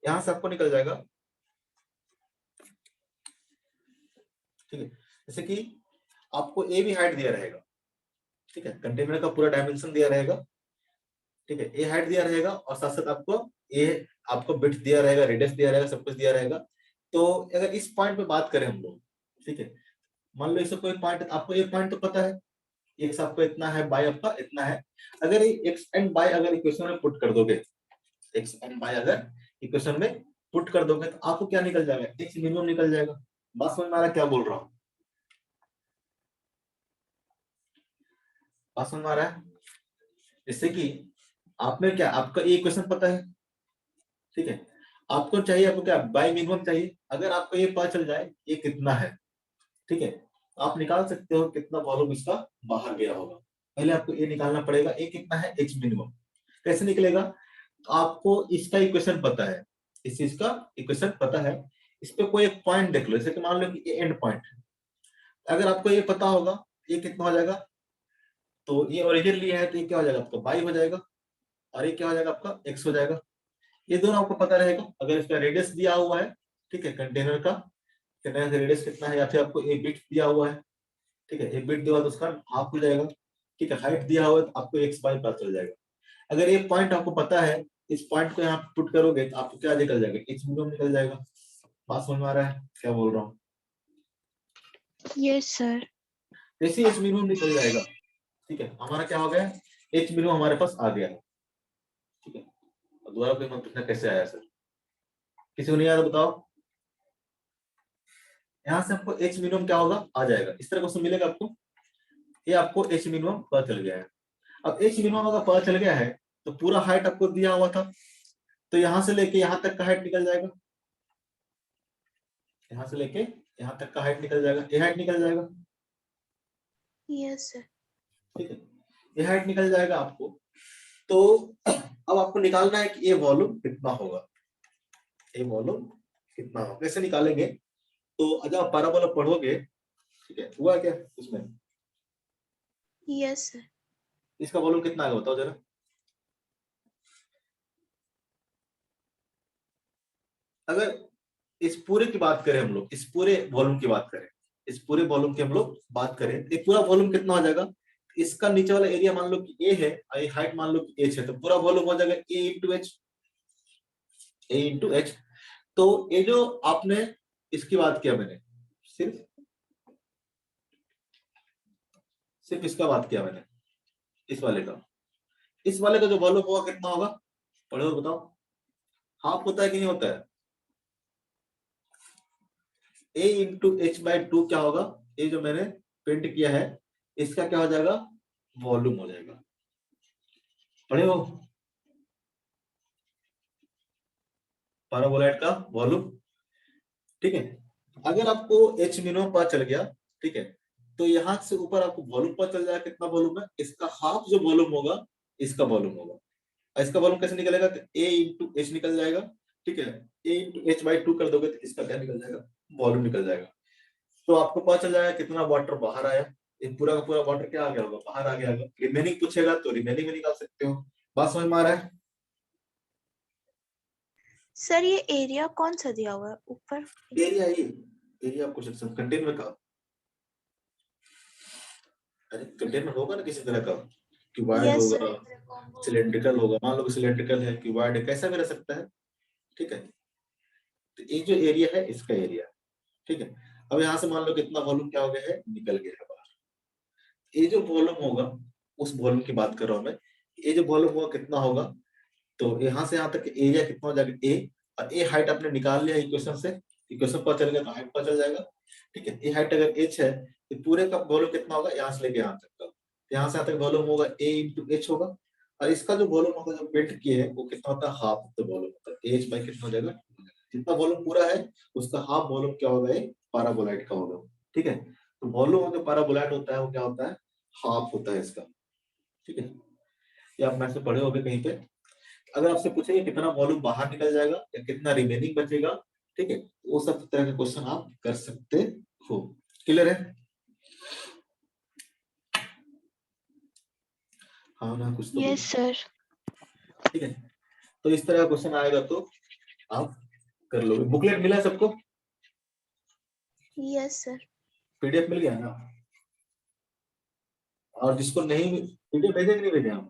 यहाँ से आपको निकल जाएगा, ठीक है, जैसे कि आपको ए भी हाइट दिया रहेगा, ठीक है, कंटेनर का पूरा डायमेंशन दिया रहेगा, ठीक है, ए हाइट दिया रहेगा, और साथ साथ आपको ए आपको विड्थ दिया रहेगा, रेडियस दिया रहेगा, सब कुछ दिया रहेगा। तो अगर इस पॉइंट पे बात करें हम लोग, ठीक है, मान लो इसे कोई पॉइंट, आपको एक पॉइंट तो पता है, एक्स आपको इतना है, बाय आपका इतना है, अगर ये एक्स एंड बाय अगर इक्वेशन में पुट कर दोगे, एक्स एंड बाय अगर इक्वेशन में पुट कर दोगे तो आपको क्या निकल जाएगा, एक्स मिनिमम निकल जाएगा। बात समझ में आ रहा है क्या बोल रहा हूँ, बात समझ में आ रहा है। जैसे कि आपने क्या, आपका ये इक्वेशन पता है, ठीक है, आपको चाहिए, आपको क्या बाय मिनिमम चाहिए, अगर आपको ये पता चल जाए ये कितना है, ठीक है, आप निकाल सकते हो कितना वॉल्यूम इसका बाहर गया होगा। पहले आपको ये निकालना पड़ेगा, ये कितना है, एच मिनिमम, कैसे निकलेगा, तो आपको इसका इक्वेशन पता है, इस चीज का इक्वेशन पता है, इस पे कोई एक पॉइंट देख लो, जैसे कि मान लो कि ये एंड पॉइंट है, अगर आपको ये पता होगा ये कितना हो जाएगा, तो ये ओरिजिन लिया है तो ये क्या हो जाएगा आपका बाई हो जाएगा, और ये क्या हो जाएगा आपका एक्स हो जाएगा, ये दोनों आपको पता रहेगा। अगर इसका रेडियस दिया हुआ है, ठीक है, कंटेनर का रेडियस कितना है, या फिर आपको एक बिट दिया हुआ है, ठीक है, एक बिट दिया हुआ तो उसका हाफ हो जाएगा, ठीक है, हाइट दिया हुआ है तो आपको एक्स बाई पता चल जाएगा। अगर ये पॉइंट आपको पता है, इस पॉइंट को यहाँ पुट करोगे तो आपको क्या निकल जाएगा, एच मिनिमम निकल जाएगा। बात समझ में आ रहा है क्या बोल रहा हूँ, यस सर। जैसे एच मिनिमम निकल जाएगा, ठीक है, हमारा क्या हो गया, एच मिनिमम हमारे पास आ गया है, ठीक है। दोबारा कोई मत पूछना कैसे आया सर, किसी को नहीं आया तो बताओ। यहाँ से आपको एच मिनिमम क्या होगा, आ जाएगा, इस तरह क्वेश्चन मिलेगा आपको, ये आपको एच मिनिमम पता चल गया है, अब एच मिनिमम अगर पता चल गया है तो पूरा हाइट आपको दिया हुआ था, तो यहां से लेके यहां तक का हाइट निकल जाएगा, यहां से लेके यहां तक का हाइट निकल जाएगा, ये हाइट निकल जाएगा। Yes sir. ठीक है, ये हाइट निकल जाएगा आपको। तो अब आपको निकालना है कि ये वॉल्यूम कितना होगा, ये वॉल्यूम कितना होगा। कैसे निकालेंगे, तो जब आप पैराबोला पढ़ोगे, ठीक है, हुआ क्या उसमें, यस सर। इसका वॉल्यूम कितना आएगा बताओ जरा। अगर इस पूरे की बात करें हम लोग, इस पूरे वॉल्यूम की बात करें, इस पूरे वॉल्यूम की हम लोग बात करें, एक पूरा वॉल्यूम कितना हो जाएगा, इसका नीचे वाला एरिया मान लो कि ए है और ये हाइट मान लो कि एच है, तो पूरा वॉल्यूम हो जाएगा ए इंटू एच, ए इंटू एच। तो ये जो आपने इसकी बात किया, मैंने सिर्फ इसका बात किया मैंने, इस वाले का, इस वाले का जो वॉल्यूम होगा कितना होगा, पढ़ो और बताओ। हाफ होता है कि नहीं होता है, ए इंटू एच बाई टू क्या होगा, ये जो मैंने प्रिंट किया है इसका क्या हो जाएगा, वॉल्यूम हो जाएगा। पढ़े हो, पैराबोलाइड का वॉल्यूम। ठीक है, अगर आपको एच मिनिमम पता चल गया, ठीक है, तो यहां से ऊपर आपको वॉल्यूम पता चल जाएगा कितना वॉल्यूम है, इसका हाफ जो वॉल्यूम होगा इसका वॉल्यूम होगा। और इसका वॉल्यूम कैसे निकलेगा, तो ए इंटू एच निकल जाएगा। ठीक है, ए इंटू एच बाई टू कर दोगे तो इसका क्या निकल जाएगा, वॉल्यूम निकल जाएगा। तो आपको पता चल जाएगा कितना वाटर बाहर आया, ये पूरा का पूरा वाटर क्या आ गया होगा, बाहर आ गया होगा। रिमेनिंग पूछेगा तो रिमेनिंग में निकाल सकते हो। बात समझ में आ रहा है। सर ये एरिया कौन सा दिया हुआ है ऊपर? एरिया, ये एरिया आपको सेक्शन कंटेनर का, अरे कंटेनर होगा ना किसी तरह का, क्यूबॉइड यस होगा, सर। सिलेंड्रिकल होगा, मान लो सिलेंड्रिकल है, क्यूबॉइड है, कैसा भी रह सकता है। ठीक है, तो ये जो एरिया है इसका एरिया, ठीक है। अब यहाँ से मान लो कितना वॉल्यूम क्या हो गया है, निकल गया है बाहर। ये जो वॉल्यूम होगा उस वॉल्यूम की बात कर रहा हूँ मैं, ये जो वॉल्यूम होगा कितना होगा, तो यहाँ से यहाँ तक एरिया कितना हो जाएगा ए, और ए हाइट आपने निकाल लिया इक्वेशन से, इक्वेशन पता चल गया तो हाइट पता चल जाएगा। ठीक है, ए हाइट अगर एच है तो पूरे का वॉल्यूम कितना होगा, यहाँ से लेके यहाँ तक का, यहाँ से यहाँ तक वॉल्यूम होगा ए इंटू एच होगा। और इसका जो वॉल्यूम होगा जो पेंट किए है वो कितना होता है, हाफ ऑफ द वॉल्यूम होता है। एच बाई कितना हो जाएगा, जितना वॉल्यूम पूरा है उसका हाफ वॉल्यूम क्या होगा, ये पैराबोलाइड का होगा। ठीक है, तो वॉल्यूम जो पैराबोलाइड होता है वो क्या होता है, हाफ होता है इसका। ठीक है, ये आप मैथ से पढ़े होंगे कहीं पे। अगर आपसे पूछे कितना वॉल्यूम बाहर निकल जाएगा या कितना रिमेनिंग बचेगा, ठीक है, वो सब तरह के क्वेश्चन आप कर सकते हो। क्लियर है, हाँ ना, कुछ तो यस सर। ठीक है, तो इस तरह का क्वेश्चन आएगा तो आप कर लोगे। बुकलेट मिला है सबको, यस सर। पीडीएफ मिल गया ना, और जिसको नहीं पीडीएफ भेजे कि नहीं भेजे हम,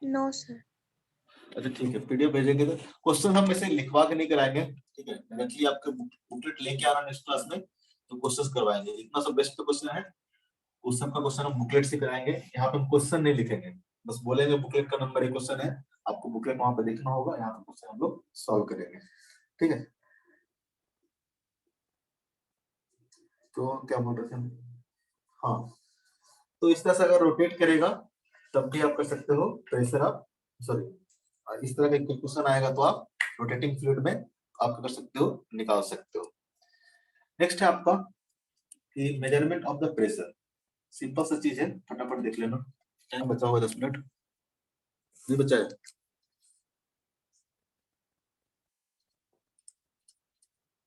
नो सर। अच्छा ठीक है, पीडीएफ भेजेंगे तो क्वेश्चन हम ऐसे लिखवा के नहीं कराएंगे। ठीक है, डायरेक्टली आपके बुकलेट लेके आना नेक्स्ट क्लास में, तो क्वेश्चन करवाएंगे। जितना सब बेस्ट क्वेश्चन है उस सब का क्वेश्चन हम बुकलेट से कराएंगे। यहाँ पे हम क्वेश्चन नहीं लिखेंगे, बस बोलेंगे बुकलेट का नंबर 1 क्वेश्चन है, आपको बुकलेट वहां पे देखना होगा, यहाँ पे क्वेश्चन हम लोग सॉल्व करेंगे। ठीक है, तो क्या बोल रहे थे हम, हाँ, तो इस तरह से अगर रोटेट करेगा तब भी आप कर सकते हो प्रेशर, आप सॉरी इस तरह का क्वेश्चन आएगा तो आप रोटेटिंग फ्लूइड में आप कर सकते हो, निकाल सकते हो। नेक्स्ट है आपका measurement of the pressure. Simple सा चीज है, फटाफट देख लेना, टाइम बचा हुआ 10 मिनट नहीं बचा है।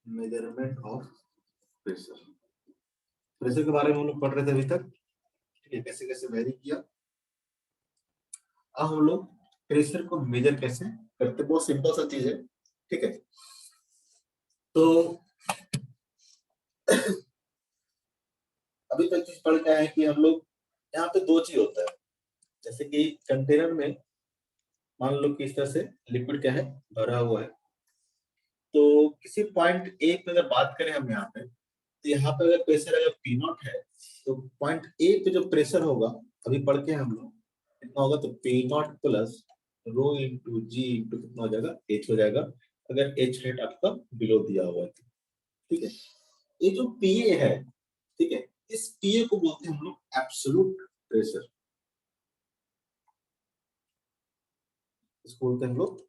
मेजरमेंट ऑफ प्रेशर, प्रेशर के बारे में हम लोग पढ़ रहे थे अभी तक। ठीक है, कैसे कैसे वेरी किया। अब हम लोग प्रेशर को मेजर कैसे करते, बहुत सिंपल सा चीज है। ठीक है, तो अभी तक चीज पढ़ के आए कि हम लोग यहाँ पे दो चीज होता है, जैसे कि कंटेनर में मान लो कि इस तरह से लिक्विड क्या है, भरा हुआ है। तो किसी पॉइंट ए पे अगर बात करें हम यहाँ पे, तो यहाँ पे अगर प्रेशर अगर पी नॉट है तो पॉइंट ए पे जो प्रेशर होगा, अभी पढ़ के हम लोग कितना होगा, तो P naught plus rho into G into कितना हो जाएगा, एच हो जाएगा, अगर एच हेट आपका बिलो दिया हुआ है। ठीक है, ये जो पीए है, ठीक है, इस पीए को बोलते हैं हम लोग एब्सोल्यूट प्रेशर। इसको बोलते हैं हम लोग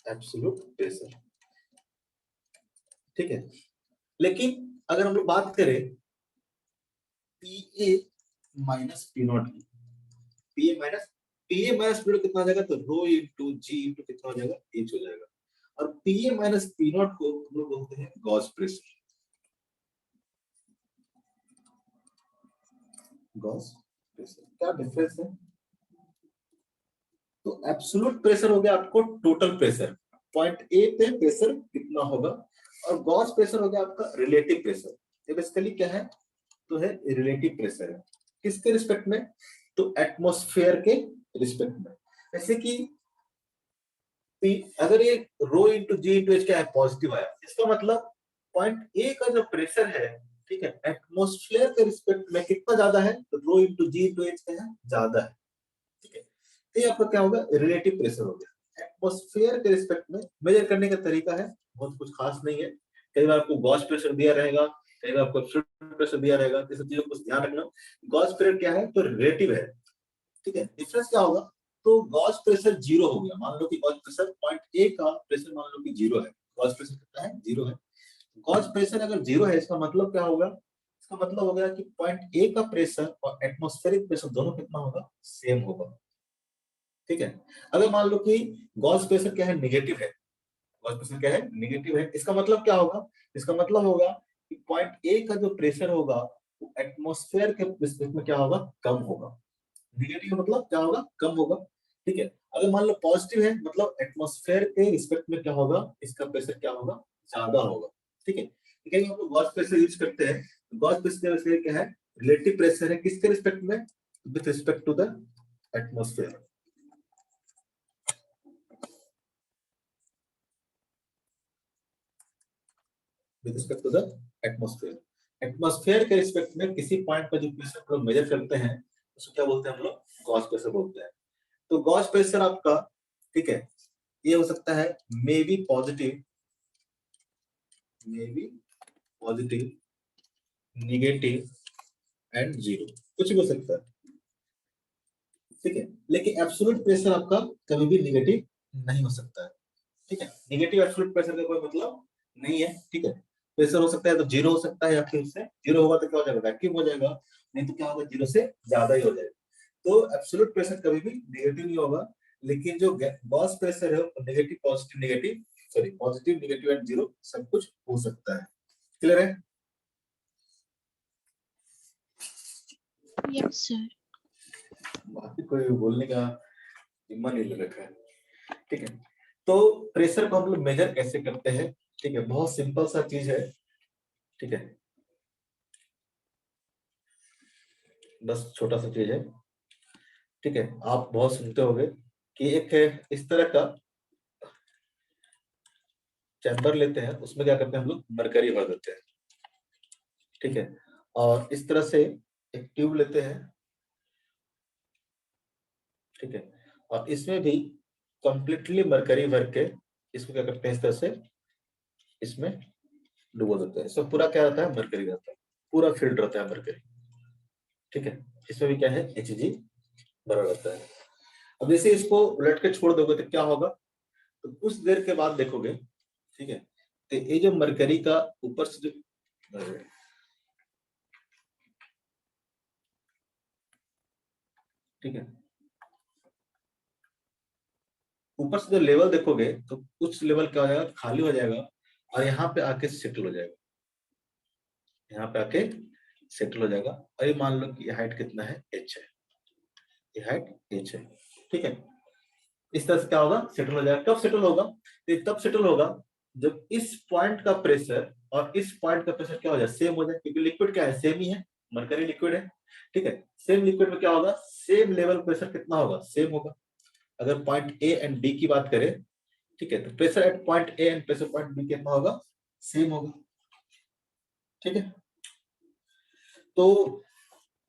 एब्सोल्यूट प्रेशर। ठीक है, लेकिन अगर हम लोग बात करें पीए माइनस पी नॉट की, पीए माइनस पी नॉट कितना हो जाएगा, तो रो इंटू जी इंटू कितना हो जाएगा, एच हो जाएगा। और पीए माइनस पी नॉट को हम लोग बोलते हैं गॉस प्रेशर। गॉस प्रेशर क्या डिफरेंस है? तो एब्सोल्यूट प्रेशर हो गया आपको टोटल प्रेशर, पॉइंट ए पे प्रेशर कितना होगा, और गॉस प्रेशर हो गया आपका रिलेटिव प्रेशर। ये बेसिकली क्या है, तो है रिलेटिव प्रेशर है किसके रिस्पेक्ट में, तो एटमॉस्फेयर के रिस्पेक्ट में। जैसे कि अगर ये रो इंटू जी इंटू एच क्या है, पॉजिटिव आया, इसका मतलब पॉइंट ए का जो प्रेशर है, ठीक है, एटमॉस्फेयर के रिस्पेक्ट में कितना ज्यादा है, तो rho into G into H क्या है, ज्यादा है। ठीक है, तो ये आपका क्या होगा, रिलेटिव प्रेशर हो गया। एटमॉस्फेयर के रिस्पेक्ट में मेजर करने का तरीका है, बहुत कुछ खास नहीं है। कई बार आपको गॉस प्रेशर दिया रहेगा, कई बार आपको एब्सोल्यूट प्रेशर दिया रहेगा, तो सब चीजों को ध्यान रखना। गॉस प्रेशर क्या है, तो रिलेटिव है। ठीक है, डिफरेंस क्या होगा, तो गॉस प्रेशर जीरो हो गया, मान लो कि गॉस प्रेशर पॉइंट ए का प्रेशर मान लो कि जीरो है, गॉस प्रेशर कितना है, जीरो है। गॉस प्रेशर अगर जीरो है, इसका मतलब क्या होगा, इसका मतलब हो गया कि पॉइंट ए का प्रेशर और एटमॉस्फेरिक प्रेशर दोनों कितना होगा, सेम होगा। ठीक है, अगर मान लो कि गॉस प्रेशर क्या है, नेगेटिव है, गॉस प्रेशर क्या है, नेगेटिव है, इसका मतलब क्या होगा, इसका मतलब होगा कि पॉइंट ए का जो प्रेशर होगा वो एटमॉस्फेयर के रिस्पेक्ट में क्या होगा, कम होगा। नेगेटिव मतलब क्या होगा, कम होगा। ठीक है, अगर मान लो पॉजिटिव है, मतलब एटमॉस्फेयर के रिस्पेक्ट में क्या होगा, इसका प्रेशर क्या होगा, ज्यादा होगा। ठीक है, ठीक है, हम लोग गॉस प्रेशर यूज करते हैं। गॉस प्रेशर क्या है, रिलेटिव प्रेशर है, किसके रिस्पेक्ट में, with respect to the atmosphere. With respect to the atmosphere. Atmosphere के रिस्पेक्ट में किसी पॉइंट पर जो प्रेशर को मेजर करते हैं उसको क्या बोलते हैं हम लोग, गॉस प्रेशर बोलते हैं। तो गॉस प्रेशर आपका, ठीक है, ये हो सकता है may be positive, negative and zero, कुछ भी हो सकता है। ठीक है, लेकिन एब्सोल्यूट प्रेशर आपका कभी भी नेगेटिव नहीं हो सकता है। ठीक है, नेगेटिव एब्सोल्यूट प्रेशर का कोई मतलब नहीं है। ठीक है, प्रेशर हो सकता है तो जीरो हो सकता है, या फिर उससे जीरो होगा तो क्या हो जाएगा, वैक्यूम हो जाएगा, नहीं तो क्या होगा, जीरो से ज्यादा ही हो जाएगा। तो एब्सोल्यूट प्रेशर कभी भी नेगेटिव नहीं होगा, लेकिन जो गॉस प्रेशर है वो negative positive negative, sorry positive negative and zero सब कुछ हो सकता है। क्लियर है? Yes sir. बाकी कोई बोलने का हिम्मत नहीं ले रखा है। ठीक है, तो प्रेशर को हम लोग मेजर कैसे करते हैं, ठीक है, बहुत सिंपल सा चीज है। ठीक है, बस छोटा सा चीज है। ठीक है, आप बहुत सुनते होंगे कि एक है इस तरह का चैम्बर लेते हैं, उसमें क्या करते हैं हम लोग, मरकरी भर देते हैं। ठीक है, और इस तरह से एक ट्यूब लेते हैं। ठीक है, और इसमें भी कंप्लीटली मरकरी भर के इसको क्या करते हैं, इस तरह से इसमें डुबो देते हैं। इसमें पूरा क्या रहता है, मरकरी रहता है, पूरा फील्ड रहता है मरकरी। ठीक है, इसमें भी क्या है, Hg भरा रहता है। अब जैसे इसको उलट के छोड़ दोगे तो क्या होगा, तो कुछ देर के बाद देखोगे, ठीक है, तो ये जो मरकरी का ऊपर से जो, ठीक है, ऊपर से जो लेवल देखोगे तो कुछ लेवल क्या हो जाएगा, खाली हो जाएगा, और यहाँ पे आके सेटल हो जाएगा, यहाँ पे आके सेटल हो जाएगा। और ये मान लो कि ये हाइट कितना है, h है, ये हाइट h है। ठीक है, इस तरह से क्या होगा, सेटल हो जाएगा। कब सेटल होगा, तो तब सेटल होगा जब इस पॉइंट का प्रेशर और इस पॉइंट का प्रेशर क्या हो जाए, सेम हो जाए, क्योंकि लिक्विड क्या है, सेम ही है, मरकरी लिक्विड है। ठीक है, सेम लिक्विड में क्या होगा, सेम लेवल प्रेशर कितना होगा, सेम होगा। अगर पॉइंट ए एंड बी की बात करें, ठीक है, तो pressure at point A and pressure point B कितना होगा, सेम होगा। ठीक है, तो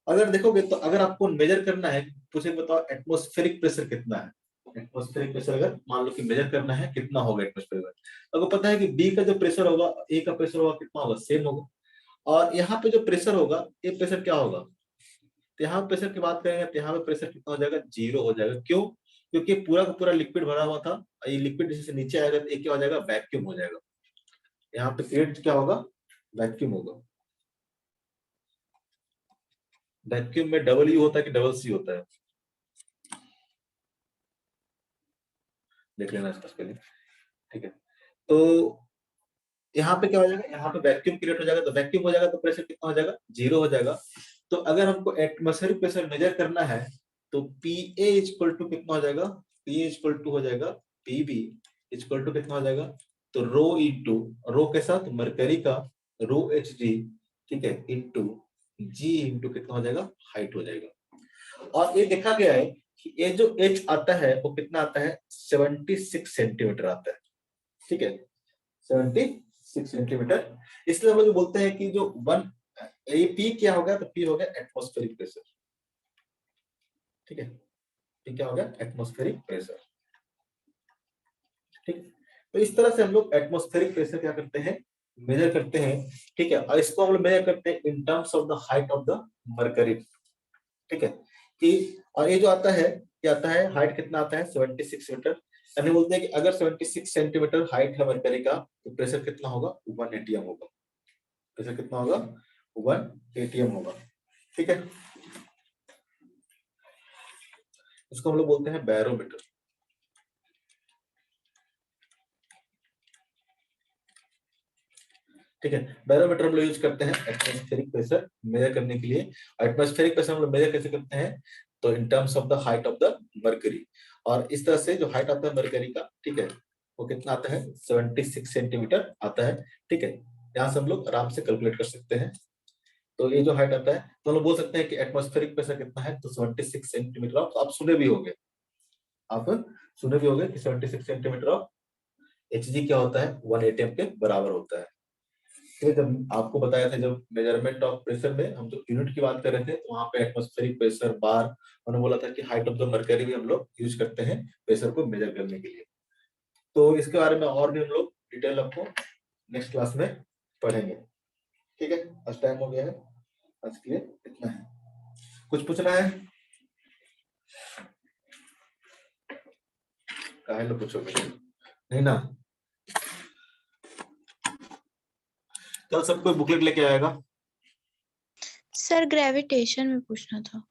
अगर देखोगे तो अगर आपको मेजर करना है, पूछे बताओ एटमॉस्फेरिक प्रेशर कितना है, एटमॉस्फेरिक प्रेशर अगर मान लो कि मेजर करना है कितना होगा एटमॉस्फेरिक प्रेशर, अगर पता है कि बी का जो प्रेशर होगा, ए का प्रेशर होगा कितना होगा, सेम होगा। और यहाँ पे जो प्रेशर होगा, ये प्रेशर क्या होगा, तो यहाँ प्रेशर की बात करेंगे तो यहाँ पे प्रेशर कितना हो जाएगा, जीरो हो जाएगा। क्यों, क्योंकि पूरा का पूरा लिक्विड भरा हुआ था, ये लिक्विड जैसे नीचे आएगा तो ये क्या हो जाएगा, वैक्यूम हो जाएगा। यहाँ पे क्रिएट क्या होगा, वैक्यूम होगा। वैक्यूम में डबल यू होता है कि डबल सी होता है, देख लेना इसका पहले, ठीक है। तो यहाँ पे क्या हो जाएगा, यहाँ पे वैक्यूम क्रिएट हो जाएगा, तो वैक्यूम हो जाएगा तो प्रेशर कितना हो जाएगा, 0 हो जाएगा। तो अगर हमको एटमॉस्फेरिक प्रेशर मेजर करना है तो PA इक्वल टू कितना हो जाएगा, PA इक्वल टू हो जाएगा PB इक्वल टू कितना हो जाएगा, तो रो इंटू रो के साथ मरकरी का रो Hg, ठीक है, इंटू G इंटू कितना हो जाएगा, हाइट हो जाएगा। और ये देखा गया है कि ये जो H आता है वो कितना आता है, 76 सेंटीमीटर आता है, ठीक है, 76 सेंटीमीटर। इसलिए हम लोग बोलते हैं कि जो P क्या होगा, तो P हो गया एटमॉस्फेरिक प्रेशर, ठीक है, P क्या हो गया, एटमॉस्फेरिक प्रेशर, ठीक। तो इस तरह से हम लोग एटमॉस्फेरिक प्रेशर क्या करते हैं, मेजर करते हैं, ठीक है। और इसको हम लोग मेजर करते हैं in terms of the height of the mercury, ठीक है। कि और ये जो आता है, क्या आता है, हाइट कितना आता है, 76 मीटर। यानी बोलते हैं कि अगर 76 सेंटीमीटर हाइट है मरकरी का तो प्रेशर कितना होगा, 1 atm होगा। प्रेशर कितना होगा, 1 atm होगा, ठीक है। इसको हम लोग बोलते हैं बैरोमीटर, ठीक है। बैरोमीटर हम लोग यूज करते हैं एटमॉस्फेरिक प्रेशर मेजर करने के लिए। एटमॉस्फेरिक प्रेशर हम लोग मेजर कैसे करते हैं, तो in terms of the height of the mercury. और इस तरह से जो हाइट आता है मरकरी का, ठीक है, वो कितना आता है, 76 सेंटीमीटर आता है, ठीक है। यहाँ से हम लोग आराम से कैलकुलेट कर सकते हैं। तो ये जो हाइट आता है, तो हम लोग बोल सकते हैं कि एटमॉस्फेरिक प्रेशर कितना है, तो 76 सेंटीमीटर ऑफ, आप सुने भी होंगे कि 76 सेंटीमीटर ऑफ Hg क्या होता है, 1 atm के बराबर होता है। जब आपको बताया था, जब मेजरमेंट ऑफ प्रेशर में हम जो यूनिट की बात कर रहे थे, तो वहां पे एटमॉस्फेरिक प्रेशर बार, उन्होंने बोला था कि हाइट ऑफ द मरकरी भी हम लोग यूज करते हैं प्रेशर को मेजर करने के लिए। तो इसके बारे में और भी हम लोग डिटेल आपको नेक्स्ट क्लास में पढ़ेंगे, ठीक है। आज टाइम हो गया है, आज के लिए इतना है। कुछ पूछना है, काहे लोग पूछोगे, नहीं ना। कल सब कोई बुकलेट लेके आएगा। सर ग्रेविटेशन में पूछना था।